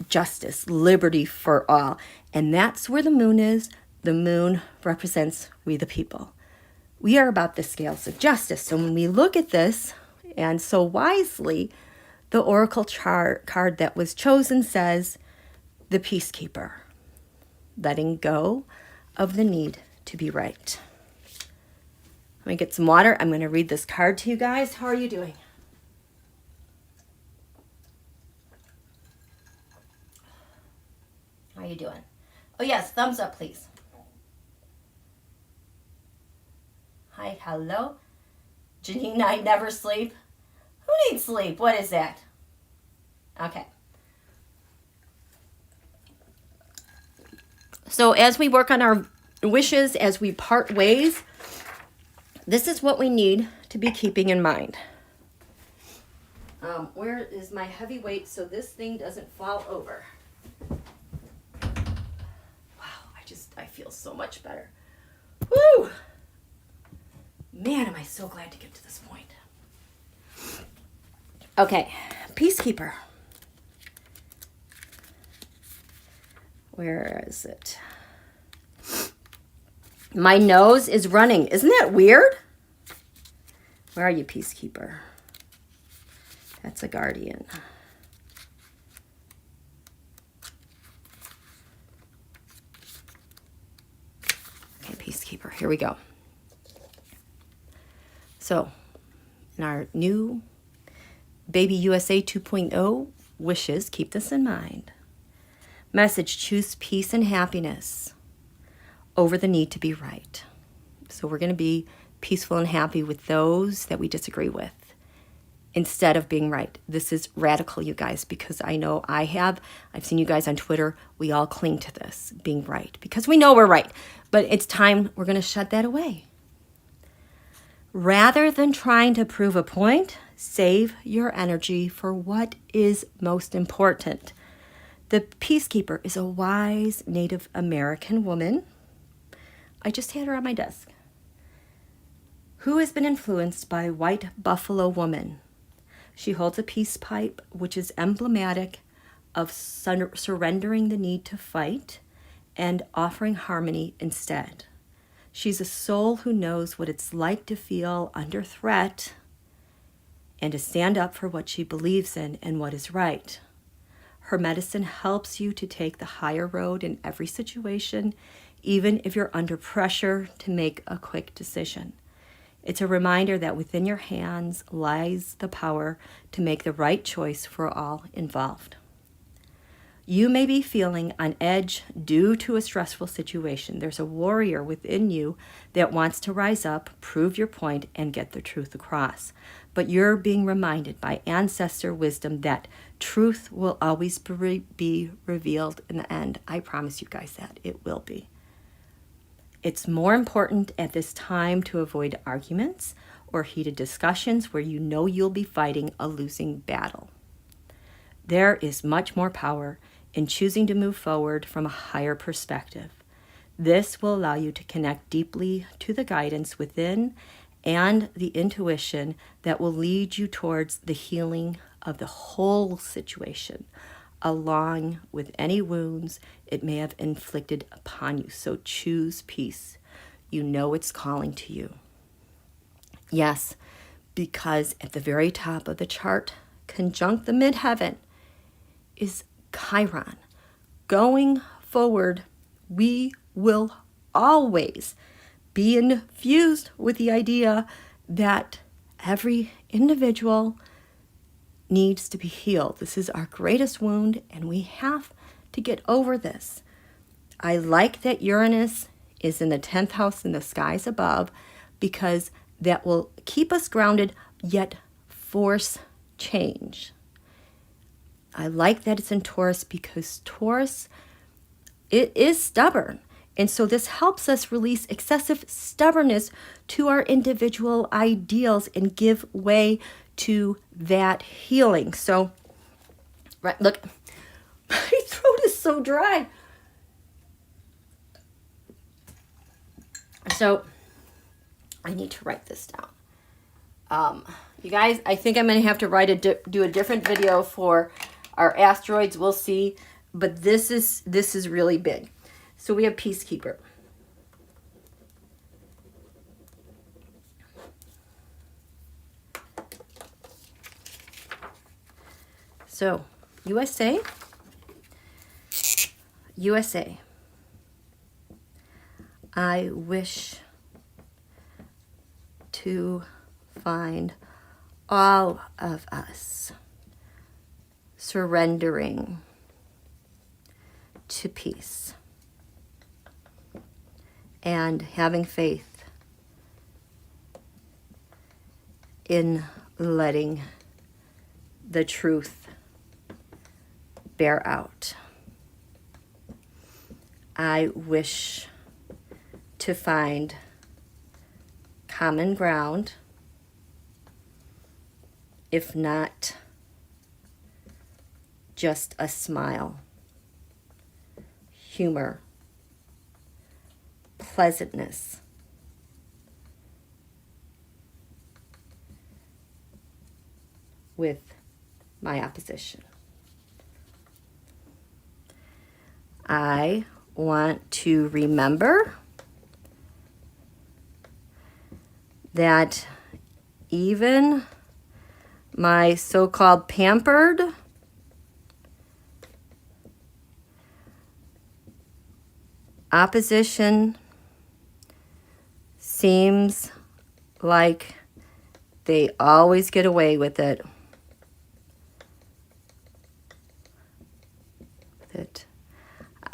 justice, liberty for all. And that's where the moon is. The moon represents we the people. We are about the scales of justice. So when we look at this, and so wisely, The oracle card that was chosen says, the peacekeeper, letting go of the need to be right. Let me get some water. I'm going to read this card to you guys. How are you doing? How are you doing? Oh, yes, thumbs up, please. Hi, hello. Janine, I never sleep. Who needs sleep? What is that? Okay. So as we work on our wishes, as we part ways, this is what we need to be keeping in mind. Where is my heavy weight so this thing doesn't fall over? Wow, I feel so much better. Woo! Man, am I so glad to get to this point. Okay, peacekeeper. Where is it? My nose is running. Isn't that weird? Where are you, peacekeeper? That's a guardian. Okay, peacekeeper. Here we go. So, in our new Baby USA 2.0 wishes, keep this in mind. Message, choose peace and happiness over the need to be right. So we're going to be peaceful and happy with those that we disagree with instead of being right. This is radical, you guys, because I know I've seen you guys on Twitter. We all cling to this, being right, because we know we're right. But it's time we're going to shut that away. Rather than trying to prove a point, save your energy for what is most important. The peacekeeper is a wise Native American woman. I just had her on my desk. Who has been influenced by white buffalo woman. She holds a peace pipe, which is emblematic of surrendering the need to fight and offering harmony instead. She's a soul who knows what it's like to feel under threat and to stand up for what she believes in and what is right. Her medicine helps you to take the higher road in every situation, even if you're under pressure to make a quick decision. It's a reminder that within your hands lies the power to make the right choice for all involved. You may be feeling on edge due to a stressful situation. There's a warrior within you that wants to rise up, prove your point, and get the truth across. But you're being reminded by ancestor wisdom that truth will always be revealed in the end. I promise you guys that it will be. It's more important at this time to avoid arguments or heated discussions where you know you'll be fighting a losing battle. There is much more power in choosing to move forward from a higher perspective. This will allow you to connect deeply to the guidance within and the intuition that will lead you towards the healing of the whole situation, along with any wounds it may have inflicted upon you. So choose peace. You know it's calling to you. Yes, because at the very top of the chart, conjunct the midheaven, is Chiron. Going forward, we will always be infused with the idea that every individual needs to be healed. This is our greatest wound, and we have to get over this. I like that Uranus is in the 10th house in the skies above, because that will keep us grounded, yet force change. I like that it's in Taurus because Taurus, it is stubborn. And so this helps us release excessive stubbornness to our individual ideals and give way to that healing. So, right, look, my throat is so dry. So, I need to write this down. You guys, I think I'm going to have to do a different video for our asteroids. We'll see. But this is really big. So we have Peacekeeper. So, USA, USA, I wish to find all of us surrendering to peace and having faith in letting the truth bear out. I wish to find common ground, if not just a smile, humor, pleasantness, with my opposition. I want to remember that even my so-called pampered opposition seems like they always get away with it.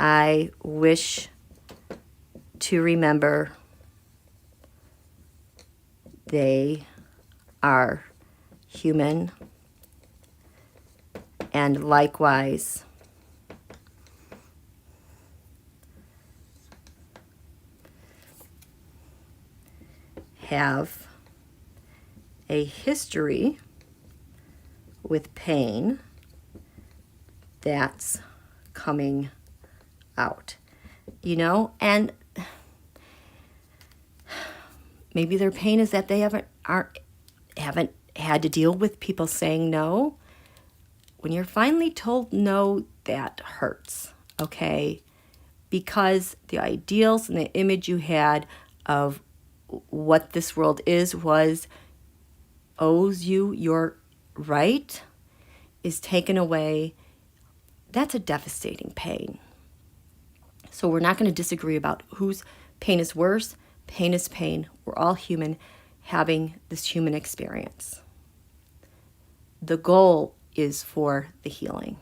I wish to remember they are human, and likewise have a history with pain that's coming out, you know, and maybe their pain is that they haven't had to deal with people saying no. When you're finally told no, that hurts, okay? Because the ideals and the image you had of what this world owes you your right is taken away. That's a devastating pain. So we're not going to disagree about whose pain is worse. Pain is pain. We're all human having this human experience. The goal is for the healing.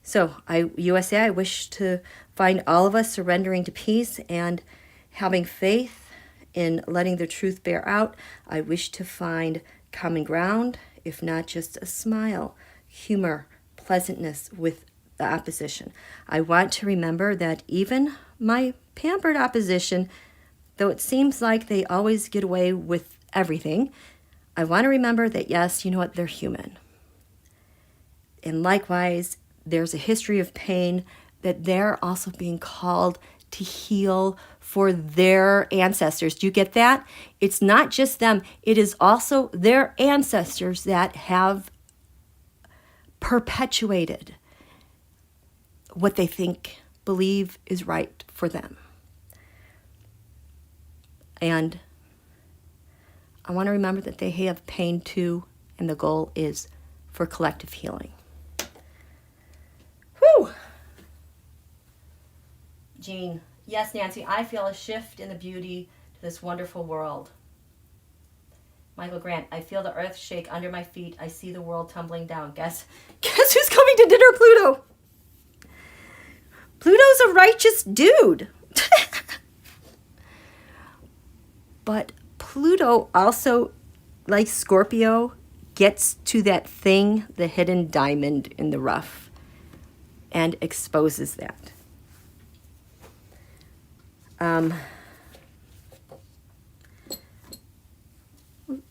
So USA, I wish to find all of us surrendering to peace and having faith in letting the truth bear out. I wish to find common ground, if not just a smile, humor, pleasantness with the opposition. I want to remember that even my pampered opposition, though it seems like they always get away with everything, I want to remember that, yes, you know what, they're human. And likewise, there's a history of pain that they're also being called to heal for their ancestors. Do you get that? It's not just them. It is also their ancestors that have perpetuated what they believe is right for them. And I want to remember that they have pain too, and the goal is for collective healing. Whew! Jean, yes, Nancy, I feel a shift in the beauty to this wonderful world. Michael Grant, I feel the earth shake under my feet. I see the world tumbling down. Guess who's coming to dinner, Pluto? Pluto's a righteous dude. But Pluto also, like Scorpio, gets to that thing, the hidden diamond in the rough, and exposes that.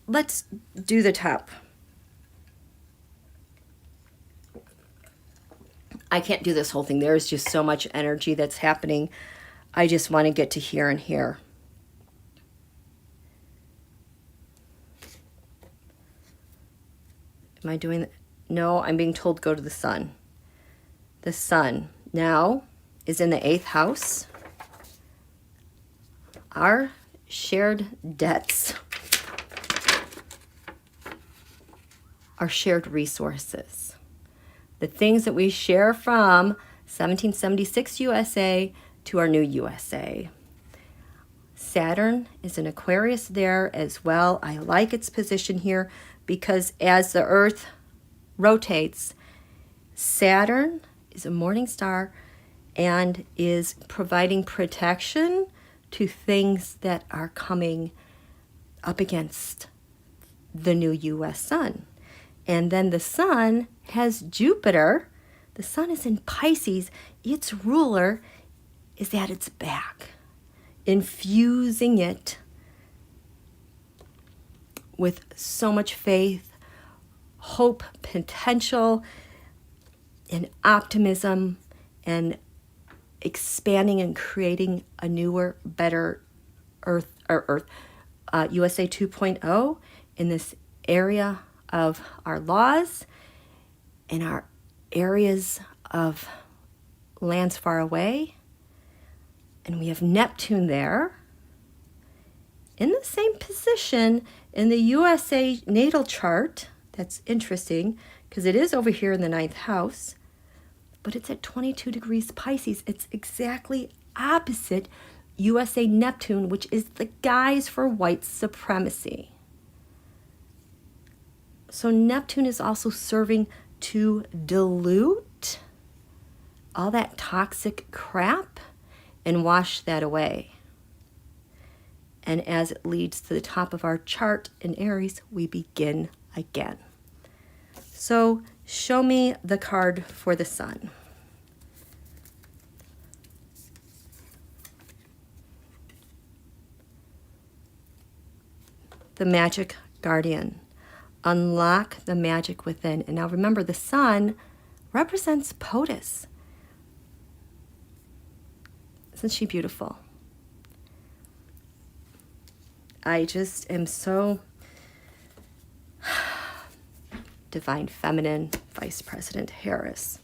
Let's do the top. I can't do this whole thing. There's just so much energy that's happening. I just want to get to here and here. Am I doing that? No, I'm being told go to the sun. The sun now is in the 8th house. Our shared debts, our shared resources. the things that we share from 1776 USA to our new USA. Saturn is in Aquarius there as well. I like its position here because as the Earth rotates, Saturn is a morning star and is providing protection to things that are coming up against the new U.S. sun. And then the sun has Jupiter. The sun is in Pisces. Its ruler is at its back, infusing it with so much faith, hope, potential, and optimism, and expanding and creating a newer, better USA 2.0 in this area of our laws and our areas of lands far away. And we have Neptune there in the same position in the USA natal chart. That's interesting because it is over here in the 9th house, but it's at 22 degrees Pisces. It's exactly opposite USA Neptune, which is the guise for white supremacy. So Neptune is also serving to dilute all that toxic crap and wash that away. And as it leads to the top of our chart in Aries, we begin again. So show me the card for the sun. The Magic Guardian. Unlock the magic within. And now remember, the sun represents POTUS. Isn't she beautiful? I just am so Divine Feminine, Vice President Harris.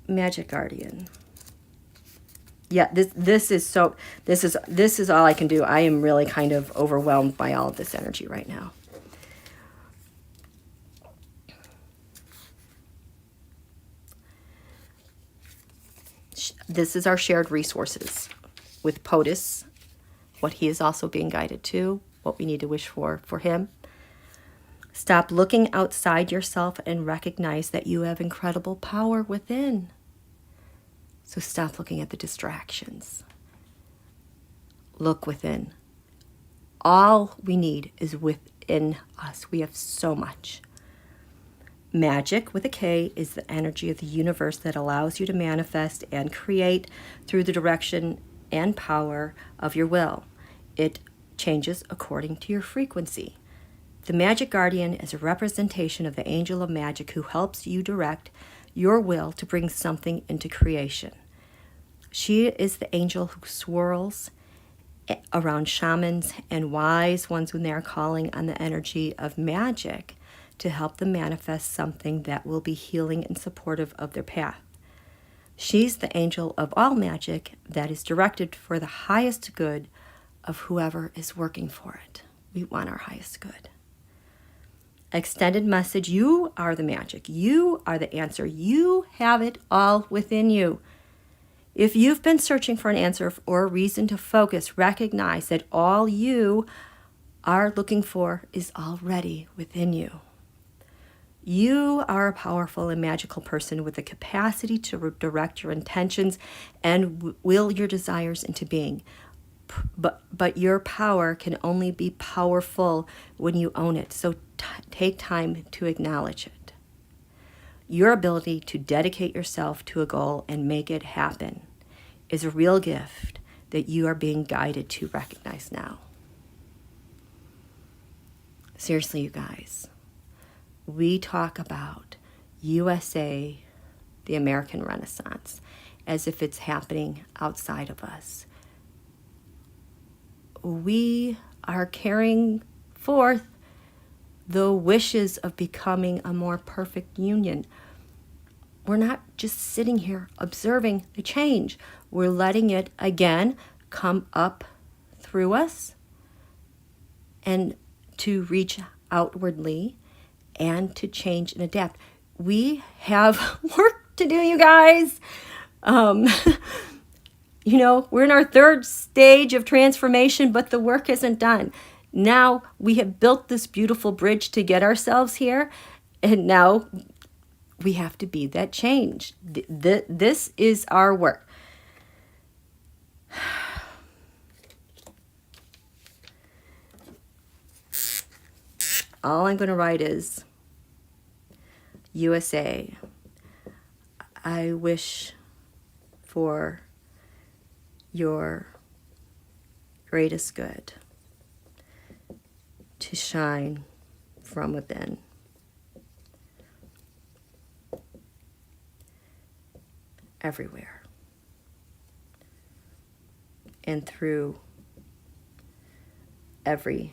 Magic Guardian. Yeah, this is all I can do. I am really kind of overwhelmed by all of this energy right now. This is our shared resources with POTUS, what he is also being guided to, what we need to wish for him. Stop looking outside yourself and recognize that you have incredible power within. So stop looking at the distractions. Look within. All we need is within us. We have so much. Magic, with a K, is the energy of the universe that allows you to manifest and create through the direction and power of your will. It changes according to your frequency. The Magic Guardian is a representation of the angel of magic who helps you direct your will to bring something into creation. She is the angel who swirls around shamans and wise ones when they are calling on the energy of magic to help them manifest something that will be healing and supportive of their path. She's the angel of all magic that is directed for the highest good of whoever is working for it. We want our highest good. Extended message, you are the magic. You are the answer. You have it all within you. If you've been searching for an answer or a reason to focus, recognize that all you are looking for is already within you. You are a powerful and magical person with the capacity to direct your intentions and will your desires into being. But your power can only be powerful when you own it. So take time to acknowledge it. Your ability to dedicate yourself to a goal and make it happen is a real gift that you are being guided to recognize now. Seriously, you guys. We talk about USA, the American Renaissance, as if it's happening outside of us. We are carrying forth the wishes of becoming a more perfect union. We're not just sitting here observing the change. We're letting it, again, come up through us and to reach outwardly and to change and adapt. we have work to do, you guys. You know, we're in our third stage of transformation, but the work isn't done. Now we have built this beautiful bridge to get ourselves here, and now we have to be that change. This is our work. All I'm going to write is USA. I wish for your greatest good to shine from within. Everywhere. And through every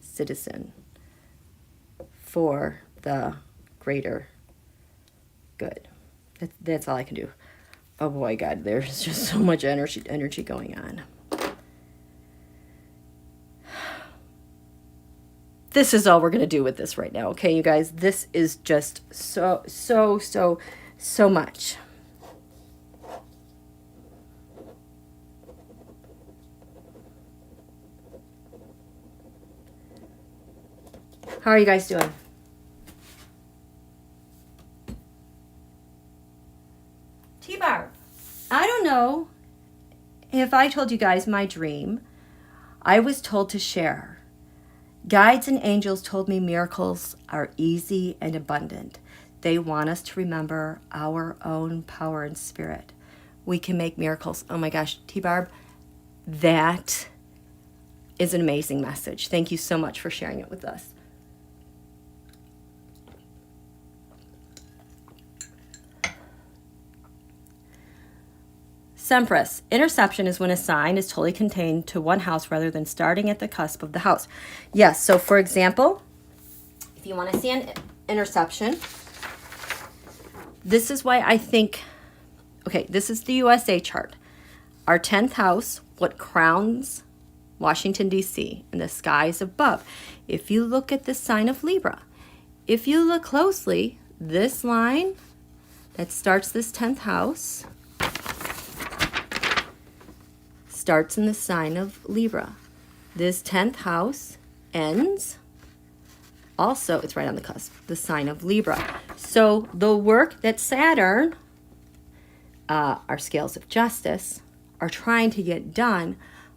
citizen for the greater good. That's all I can do. Oh boy, God, there's just so much energy going on. This is all we're going to do with this right now, okay, you guys? This is just so much. How are you guys doing? T-Bar, I don't know if I told you guys my dream. I was told to share. Guides and angels told me miracles are easy and abundant. They want us to remember our own power and spirit. We can make miracles. Oh my gosh, T-Barb, that is an amazing message. Thank you so much for sharing it with us. Sempris, interception is when a sign is totally contained to one house rather than starting at the cusp of the house. Yes, so for example, if you want to see an interception, this is why I think, okay, this is the USA chart. Our 10th house, what crowns Washington, D.C., and the skies above. If you look at the sign of Libra, if you look closely, this line that starts this 10th house starts in the sign of Libra. This 10th house ends, also, it's right on the cusp, the sign of Libra. So the work that Saturn, our scales of justice, are trying to get done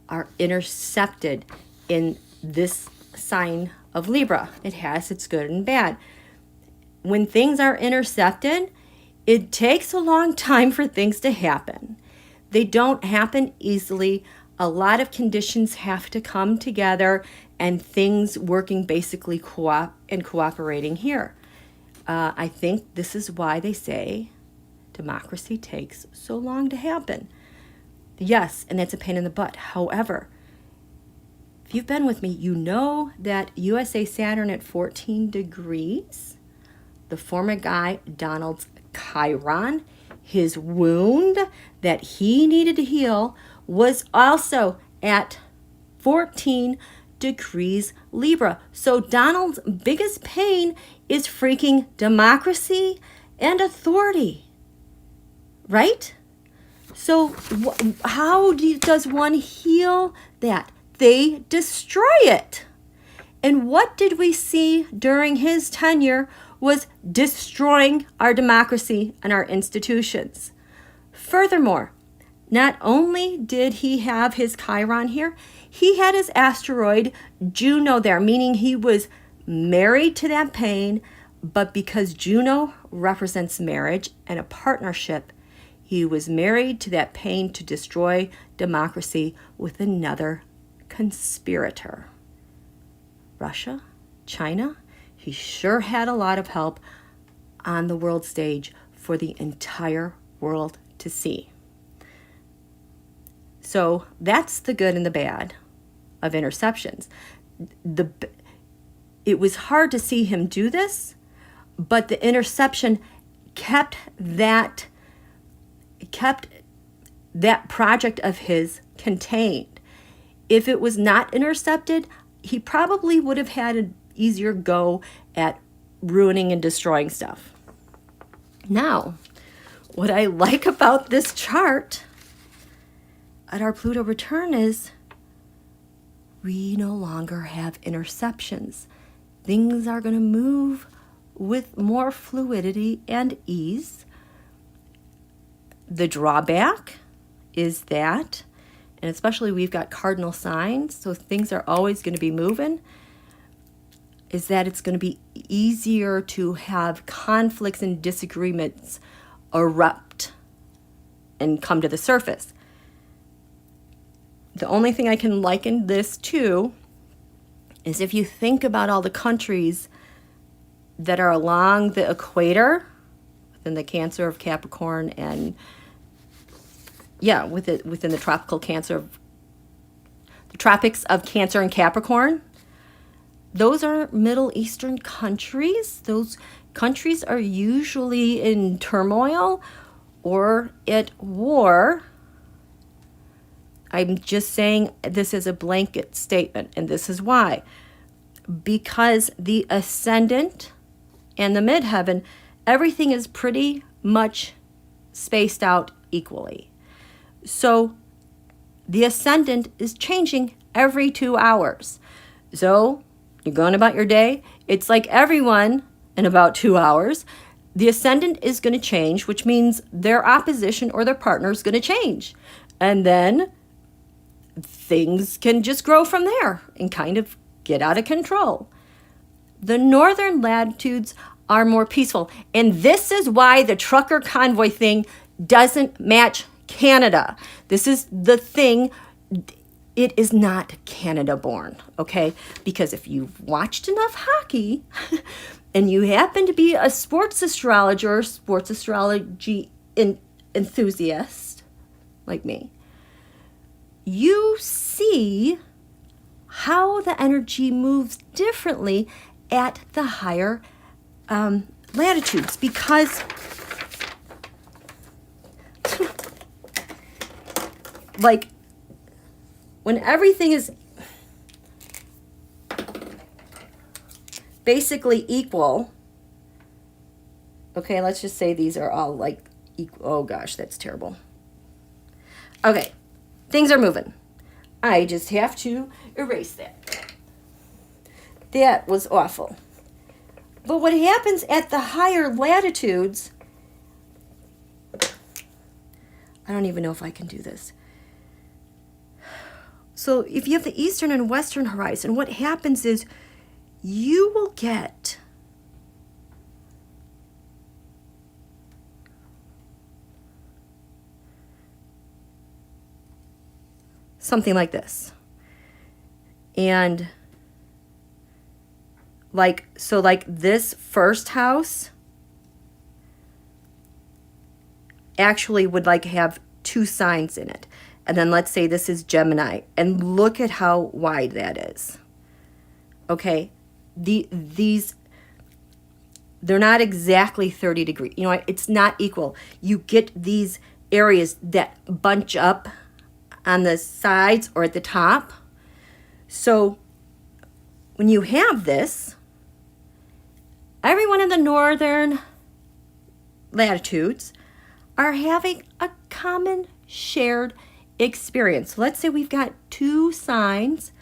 are intercepted in this sign of Libra. It has its good and bad. When things are intercepted, it takes a long time for things to happen. They don't happen easily. A lot of conditions have to come together and things working basically cooperating here. I think this is why they say democracy takes so long to happen. Yes, and that's a pain in the butt. However, if you've been with me, you know that USA Saturn at 14 degrees, the former guy Donald's Chiron, his wound that he needed to heal was also at 14 degrees Libra. So Donald's biggest pain is freaking democracy and authority, right? So how does one heal that? They destroy it. And what did we see during his tenure was destroying our democracy and our institutions. Furthermore, not only did he have his Chiron here, he had his asteroid Juno there, meaning he was married to that pain, but because Juno represents marriage and a partnership, he was married to that pain to destroy democracy with another conspirator. Russia, China, he sure had a lot of help on the world stage for the entire world to see. So that's the good and the bad of interceptions. It was hard to see him do this, but the interception kept that project of his contained. If it was not intercepted, he probably would have had an easier go at ruining and destroying stuff. Now, what I like about this chart at our Pluto return is we no longer have interceptions. Things are going to move with more fluidity and ease. The drawback is that, and especially we've got cardinal signs, so things are always going to be moving, is that it's going to be easier to have conflicts and disagreements erupt and come to the surface. The only thing I can liken this to is if you think about all the countries that are along the equator, within the Cancer of Capricorn, and within the tropics of Cancer and Capricorn, those are Middle Eastern countries. Those countries are usually in turmoil or at war. I'm just saying this is a blanket statement, and this is why. Because the ascendant and the midheaven, everything is pretty much spaced out equally. So the ascendant is changing every 2 hours. So you're going about your day. It's like everyone in about 2 hours. The ascendant is going to change, which means their opposition or their partner is going to change. And then things can just grow from there and kind of get out of control. The northern latitudes are more peaceful. And this is why the trucker convoy thing doesn't match Canada. This is the thing. It is not Canada born, okay? Because if you've watched enough hockey and you happen to be a sports astrologer, sports astrology enthusiast like me, you see how the energy moves differently at the higher latitudes, because like when everything is basically equal, okay, let's just say these are all like equal. Oh gosh, that's terrible. Okay, things are moving. I just have to erase that. That was awful. But what happens at the higher latitudes, I don't even know if I can do this. So if you have the eastern and western horizon, what happens is you will get something like this. And like this first house actually would like have 2 signs in it. And then let's say this is Gemini, and look at how wide that is. Okay, these, they're not exactly 30 degrees. You know, it's not equal. You get these areas that bunch up on the sides or at the top. So when you have this, everyone in the northern latitudes are having a common shared experience. So let's say we've got 2 signs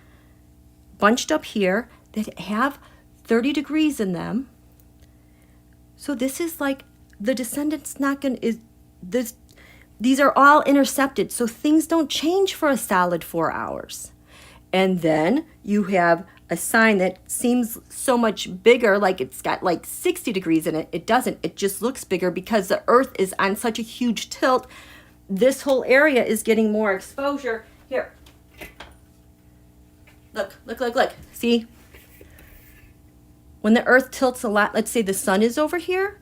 bunched up here that have 30 degrees in them. So this is like the descendant's not going to, these are all intercepted. So things don't change for a solid 4 hours. And then you have a sign that seems so much bigger, like it's got like 60 degrees in it. It doesn't. It just looks bigger because the Earth is on such a huge tilt. This whole area is getting more exposure. Here. Look. See? When the Earth tilts a lot, let's say the sun is over here,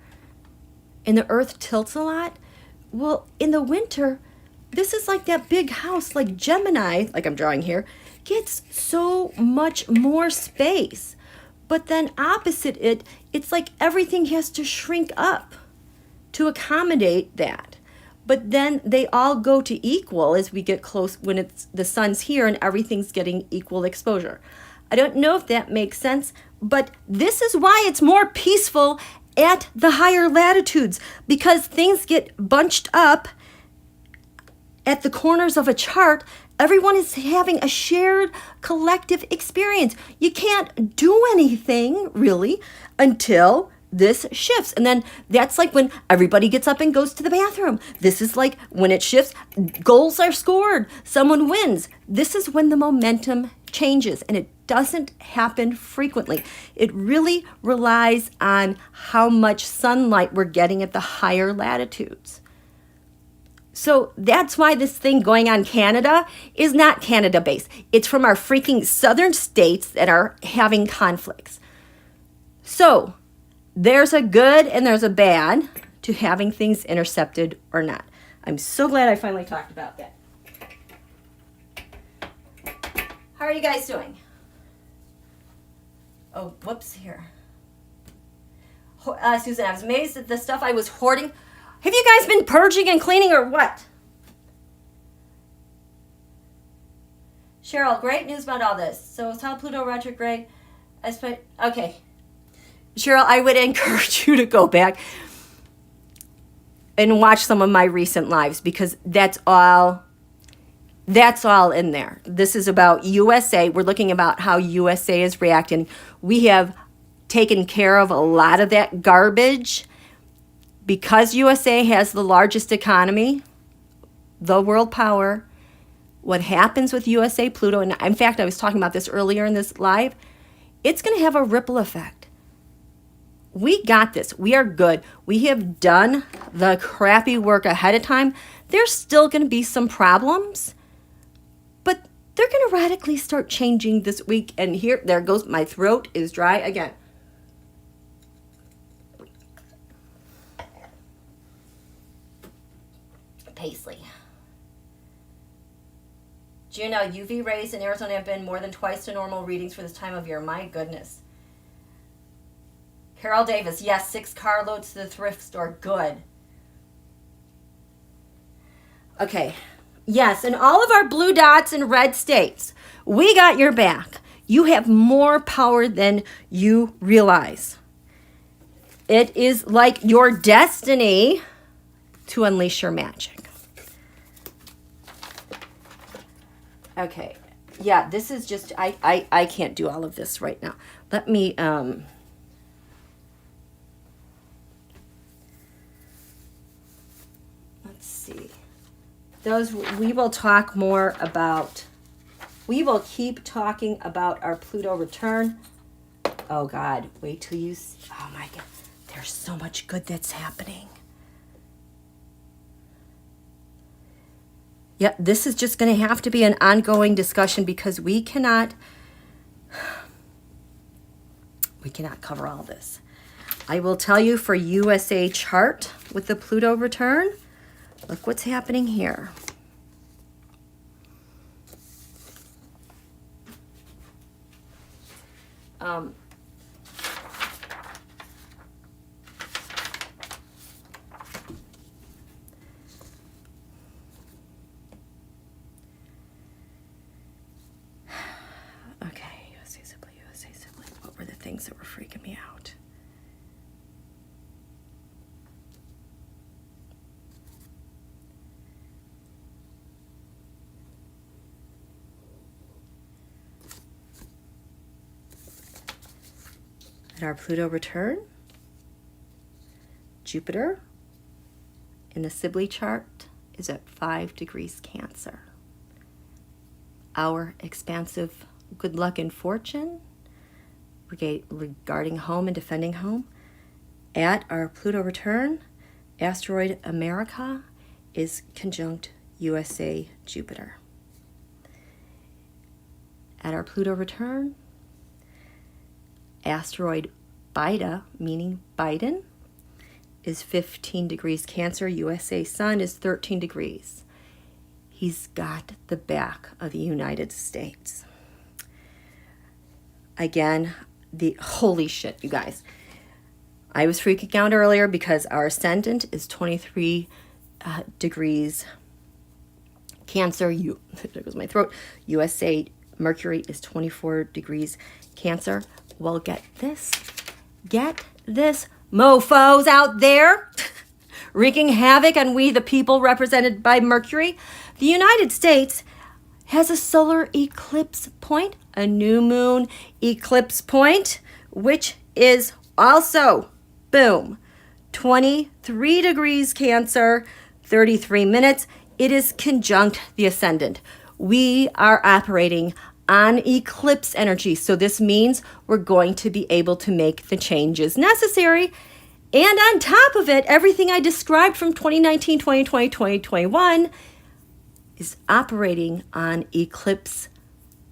and the Earth tilts a lot, well, in the winter, this is like that big house, like Gemini, like I'm drawing here, gets so much more space. But then opposite it, it's like everything has to shrink up to accommodate that. But then they all go to equal as we get close when it's the sun's here and everything's getting equal exposure. I don't know if that makes sense, but this is why it's more peaceful at the higher latitudes because things get bunched up at the corners of a chart. Everyone is having a shared collective experience. You can't do anything really until this shifts. And then that's like when everybody gets up and goes to the bathroom. This is like when it shifts, goals are scored, someone wins. This is when the momentum changes, and it doesn't happen frequently. It really relies on how much sunlight we're getting at the higher latitudes. So that's why this thing going on Canada is not Canada-based. It's from our freaking southern states that are having conflicts. So there's a good and there's a bad to having things intercepted or not. I'm so glad I finally talked about that. How are you guys doing? Oh, whoops, here. Susan, I was amazed at the stuff I was hoarding. Have you guys been purging and cleaning or what? Cheryl, great news about all this. So it's how Pluto retrograde. Okay. Cheryl, I would encourage you to go back and watch some of my recent lives because that's all in there. This is about USA. We're looking about how USA is reacting. We have taken care of a lot of that garbage because USA has the largest economy, the world power. What happens with USA, Pluto, and in fact, I was talking about this earlier in this live, it's going to have a ripple effect. We got this. We are good. We have done the crappy work ahead of time. There's still going to be some problems, but they're going to radically start changing this week. And there goes, my throat is dry again. Paisley. Gina, UV rays in Arizona have been more than twice the normal readings for this time of year. My goodness. Carol Davis, yes, 6 carloads to the thrift store. Good. Okay. Yes, and all of our blue dots and red states, we got your back. You have more power than you realize. It is like your destiny to unleash your magic. Okay. Yeah, this is just, I can't do all of this right now. Let me, see. We will talk more about, we will keep talking about our Pluto return. Oh God, wait till you see, oh my God, there's so much good that's happening. Yeah, this is just going to have to be an ongoing discussion because we cannot cover all this. I will tell you for USA chart with the Pluto return, look what's happening here. Okay, USA Sibley. What were the things that were freaking me out? At our Pluto return, Jupiter in the Sibley chart is at 5 degrees Cancer. Our expansive good luck and fortune regarding home and defending home. At our Pluto return, Asteroid America is conjunct USA Jupiter. At our Pluto return, Asteroid Bida, meaning Biden, is 15 degrees Cancer. USA Sun is 13 degrees. He's got the back of the United States. Again, holy shit, you guys. I was freaking out earlier because our ascendant is 23 degrees Cancer. There goes my throat. USA Mercury is 24 degrees Cancer. Well, get this. mofos out there wreaking havoc on we the people represented by Mercury. The United States has a solar eclipse point, a new moon eclipse point, which is also, boom, 23 degrees Cancer, 33 minutes. It is conjunct the ascendant. We are operating on eclipse energy. So this means we're going to be able to make the changes necessary. And on top of it, everything I described from 2019, 2020, 2021 is operating on eclipse,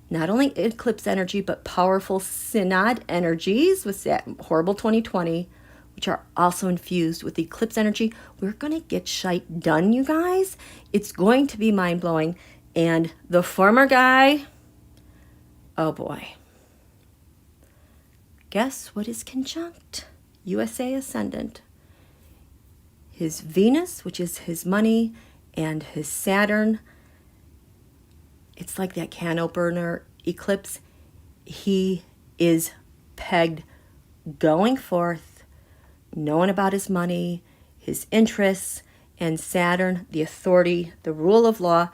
not only eclipse energy, but powerful synod energies with that horrible 2020, which are also infused with eclipse energy. We're going to get shite done, you guys. It's going to be mind-blowing. And the former guy, oh boy. Guess what is conjunct? USA ascendant. His Venus, which is his money, and his Saturn. It's like that can opener eclipse. He is pegged going forth, knowing about his money, his interests, and Saturn, the authority, the rule of law,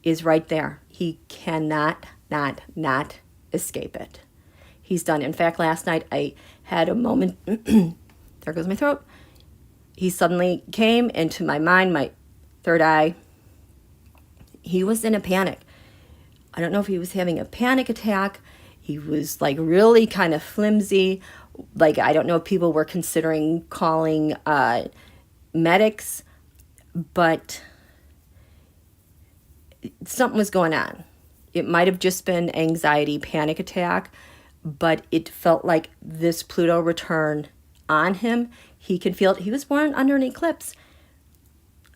is right there. He cannot not escape it. He's done. In fact, last night I had a moment, there goes my throat. He suddenly came into my mind, my third eye. He was in a panic. I don't know if he was having a panic attack. He was like really kind of flimsy. Like, I don't know if people were considering calling medics, but something was going on. It might have just been anxiety, panic attack, but it felt like this Pluto return on him. He could feel it. He was born under an eclipse.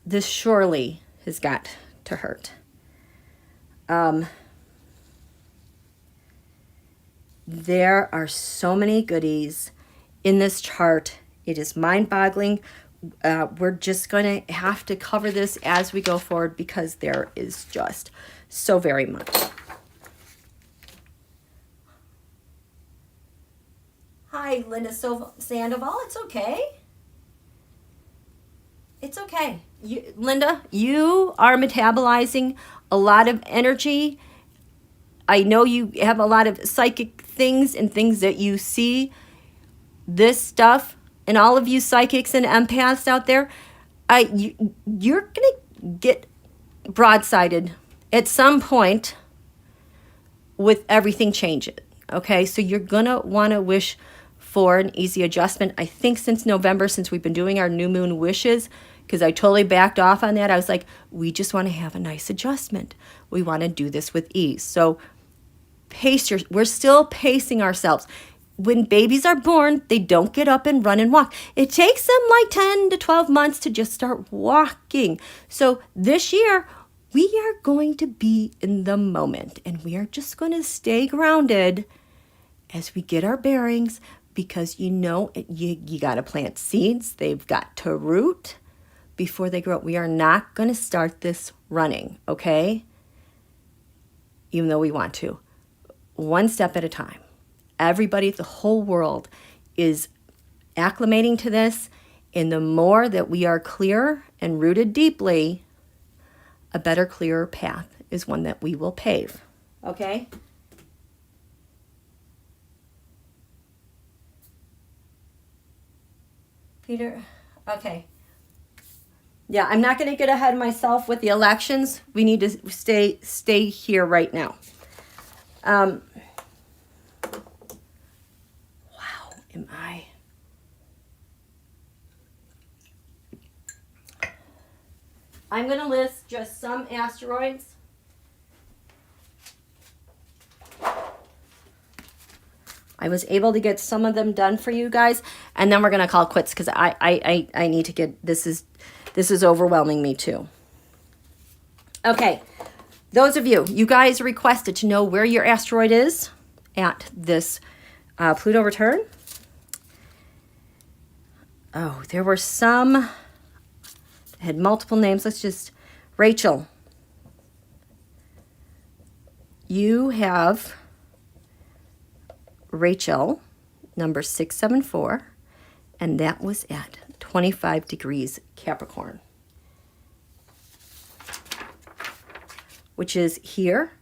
This surely has got to hurt. There are so many goodies in this chart. It is mind-boggling. We're just going to have to cover this as we go forward because there is just so very much. Hi, Linda Sandoval. It's okay. It's okay. Linda, you are metabolizing a lot of energy. I know you have a lot of psychic things and things that you see. This stuff, and all of you psychics and empaths out there, you're going to get broadsided at some point with everything changing. Okay, so you're going to want to wish for an easy adjustment. I think since November, since we've been doing our new moon wishes, because I totally backed off on that, I was like, we just want to have a nice adjustment. We want to do this with ease. So we're still pacing ourselves. When babies are born, they don't get up and run and walk. It takes them like 10 to 12 months to just start walking. So this year, we are going to be in the moment, and we are just going to stay grounded as we get our bearings, because you got to plant seeds. They've got to root before they grow. We are not going to start this running, okay? Even though we want to. One step at a time. Everybody, the whole world is acclimating to this, and the more that we are clear and rooted deeply, a better, clearer path is one that we will pave, okay? Peter, okay. Yeah, I'm not going to get ahead of myself with the elections. We need to stay here right now. Wow, am I? I'm going to list just some asteroids. I was able to get some of them done for you guys, and then we're going to call quits because I need to get, this is overwhelming me too. Okay, those of you guys requested to know where your asteroid is at this Pluto return. Oh, there were some that had multiple names. Let's just, Rachel, you have Rachel, number 674, and that was at 25 degrees Capricorn, which is here.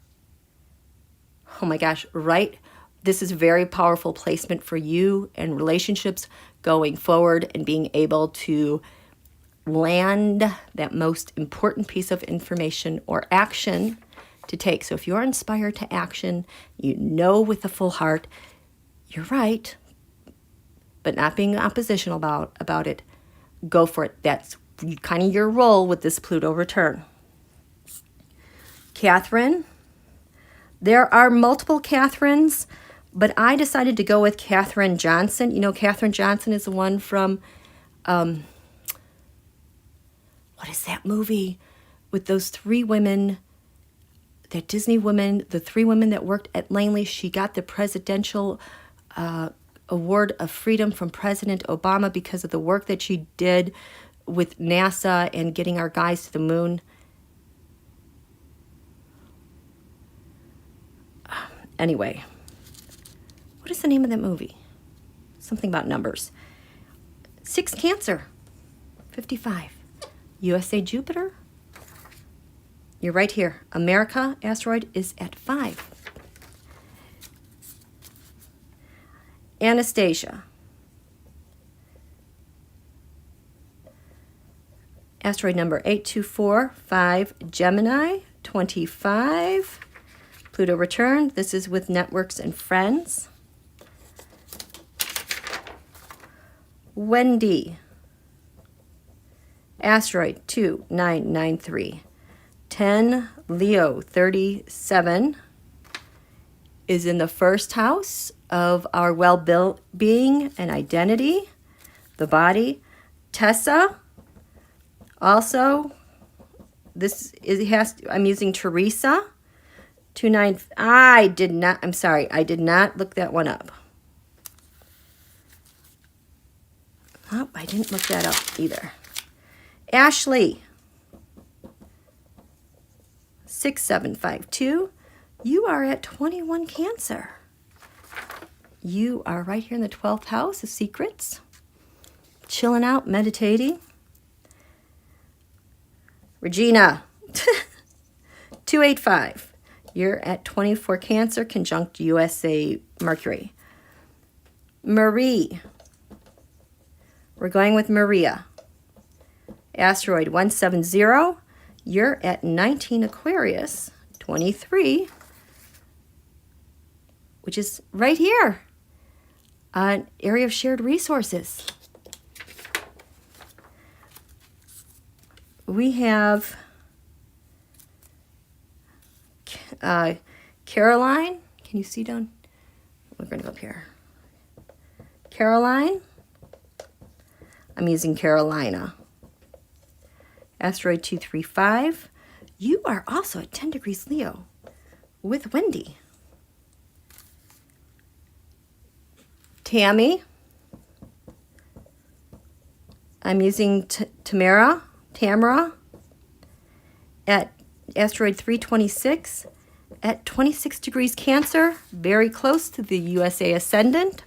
Oh my gosh, right? This is very powerful placement for you and relationships going forward and being able to land that most important piece of information or action to take. So if you're inspired to action, you know with a full heart, you're right, but not being oppositional about it, go for it. That's kind of your role with this Pluto return. Catherine, there are multiple Catherines, but I decided to go with Katherine Johnson. You know, Katherine Johnson is the one from, what is that movie with those three women, that Disney women, the three women that worked at Langley. She got the presidential award of freedom from President Obama because of the work that she did with NASA and getting our guys to the moon. Anyway, what is the name of that movie? Something about numbers. 6 Cancer, 55. USA Jupiter. You're right here. America asteroid is at 5. Anastasia. Asteroid number 8245, Gemini, 25. Pluto return. This is with networks and friends. Wendy. Asteroid 2993. 10, Leo, 37. Is in the first house of our well-being and identity, the body. Tessa, also, this is, I'm using Teresa, 29. I'm sorry, I did not look that one up. Oh, I didn't look that up either. Ashley, 6752. You are at 21 Cancer. You are right here in the 12th house of secrets. Chilling out, meditating. Regina, 285. You're at 24 Cancer, conjunct USA Mercury. Marie. We're going with Maria. Asteroid 170. You're at 19 Aquarius, 23. Which is right here, an area of shared resources. We have Caroline. Can you see down? We're going to go up here. Caroline. I'm using Carolina. Asteroid 235. You are also at 10 degrees Leo with Wendy. Tammy. I'm using Tamara at asteroid 326 at 26 degrees Cancer, very close to the USA ascendant.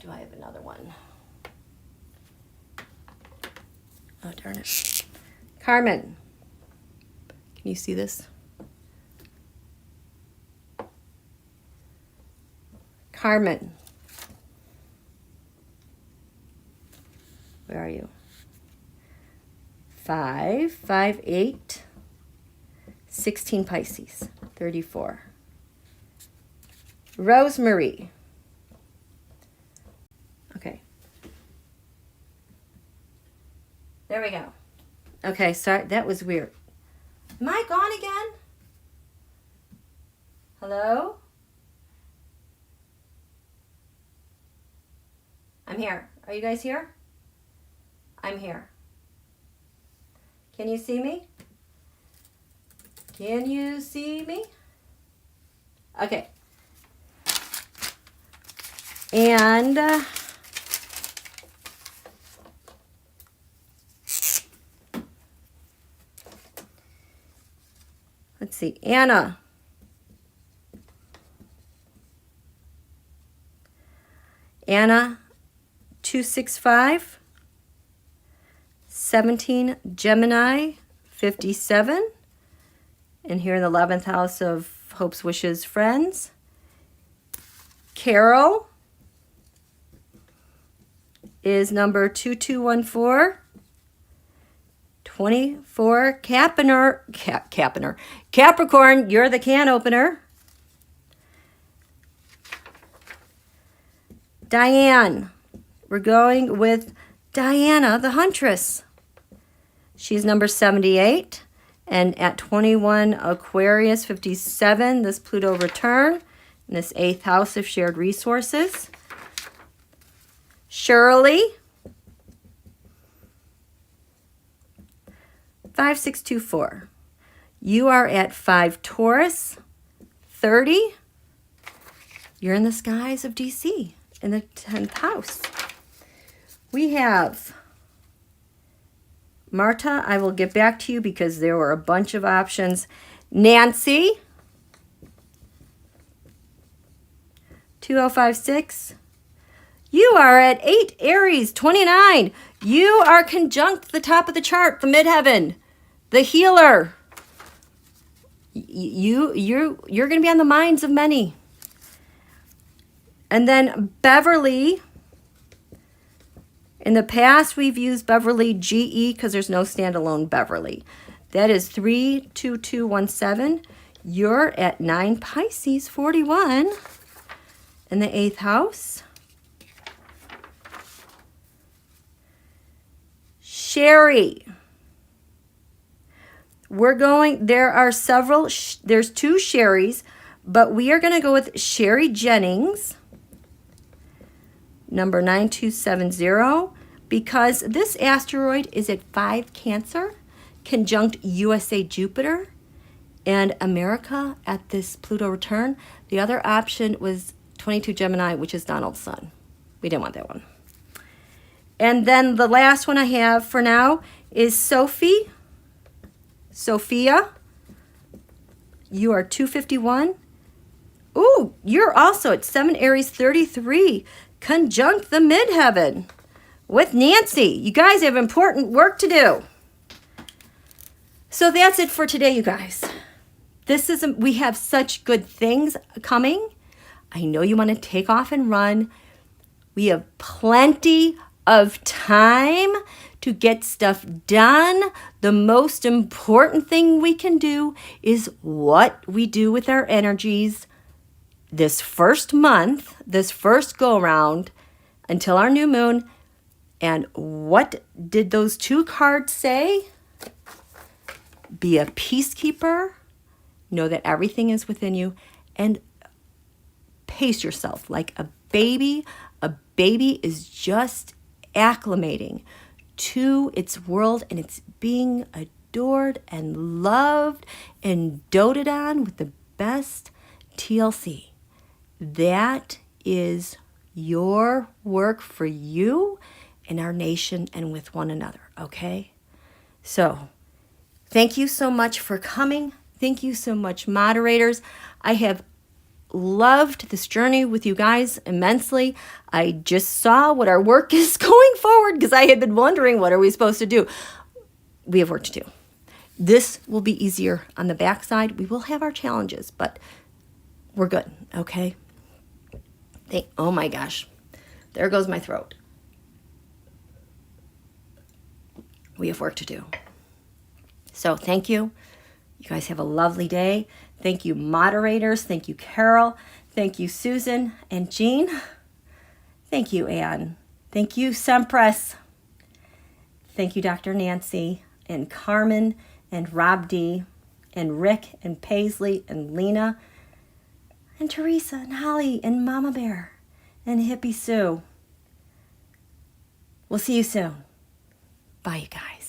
Do I have another one? Oh, darn it. Carmen. Can you see this? Carmen. Where are you? 5, 5, 8, 16 Pisces, 34. Rosemary. Okay. There we go. Okay, sorry, that was weird. Am I gone again? Hello? I'm here. Are you guys here? I'm here. Can you see me? Can you see me? Okay. And let's see, Anna. Anna 265, 17 Gemini 57, and here in the 11th house of hopes, wishes, friends. Carol is number 2214, 24 Capricorn, you're the can opener. Diane, we're going with Diana the Huntress. She's number 78, and at 21 Aquarius 57, this Pluto return in this 8th house of shared resources. Shirley, 5624. You are at 5 Taurus 30. You're in the skies of DC in the 10th house. We have Marta, I will get back to you because there were a bunch of options. Nancy, 2056. You are at 8 Aries 29. You are conjunct the top of the chart, the midheaven, the healer. You're going to be on the minds of many. And then Beverly. In the past, we've used Beverly GE because there's no standalone Beverly. That is 32217. You're at 9 Pisces 41 in the 8th house. Sherry. There are several, there's 2 Sherrys, but we are going to go with Sherry Jennings, number 9270, because this asteroid is at 5 Cancer, conjunct USA Jupiter and America at this Pluto return. The other option was 22 Gemini, which is Donald's son. We didn't want that one. And then the last one I have for now is Sophia. You are 251. Ooh, you're also at 7 Aries 33, conjunct the midheaven with Nancy. You guys have important work to do. So that's it for today, you guys. We have such good things coming. I know you want to take off and run. We have plenty of time to get stuff done. The most important thing we can do is what we do with our energies this first month, this first go around until our new moon. And what did those 2 cards say? Be a peacekeeper, know that everything is within you, and pace yourself like a baby. A baby is just acclimating to its world, and it's being adored and loved and doted on with the best TLC. That is your work for you and our nation and with one another, okay? So thank you so much for coming. Thank you so much, moderators. I have loved this journey with you guys immensely. I just saw what our work is going forward because I had been wondering, what are we supposed to do? We have work to do. This will be easier on the backside. We will have our challenges, but we're good, okay? Oh my gosh, there goes my throat. We have work to do. So thank you. You guys have a lovely day. Thank you, moderators. Thank you, Carol. Thank you, Susan and Jean. Thank you, Anne. Thank you, Sempress. Thank you, Dr. Nancy and Carmen and Rob D and Rick and Paisley and Lena and Teresa and Holly and Mama Bear and Hippie Sue. We'll see you soon. Bye, you guys.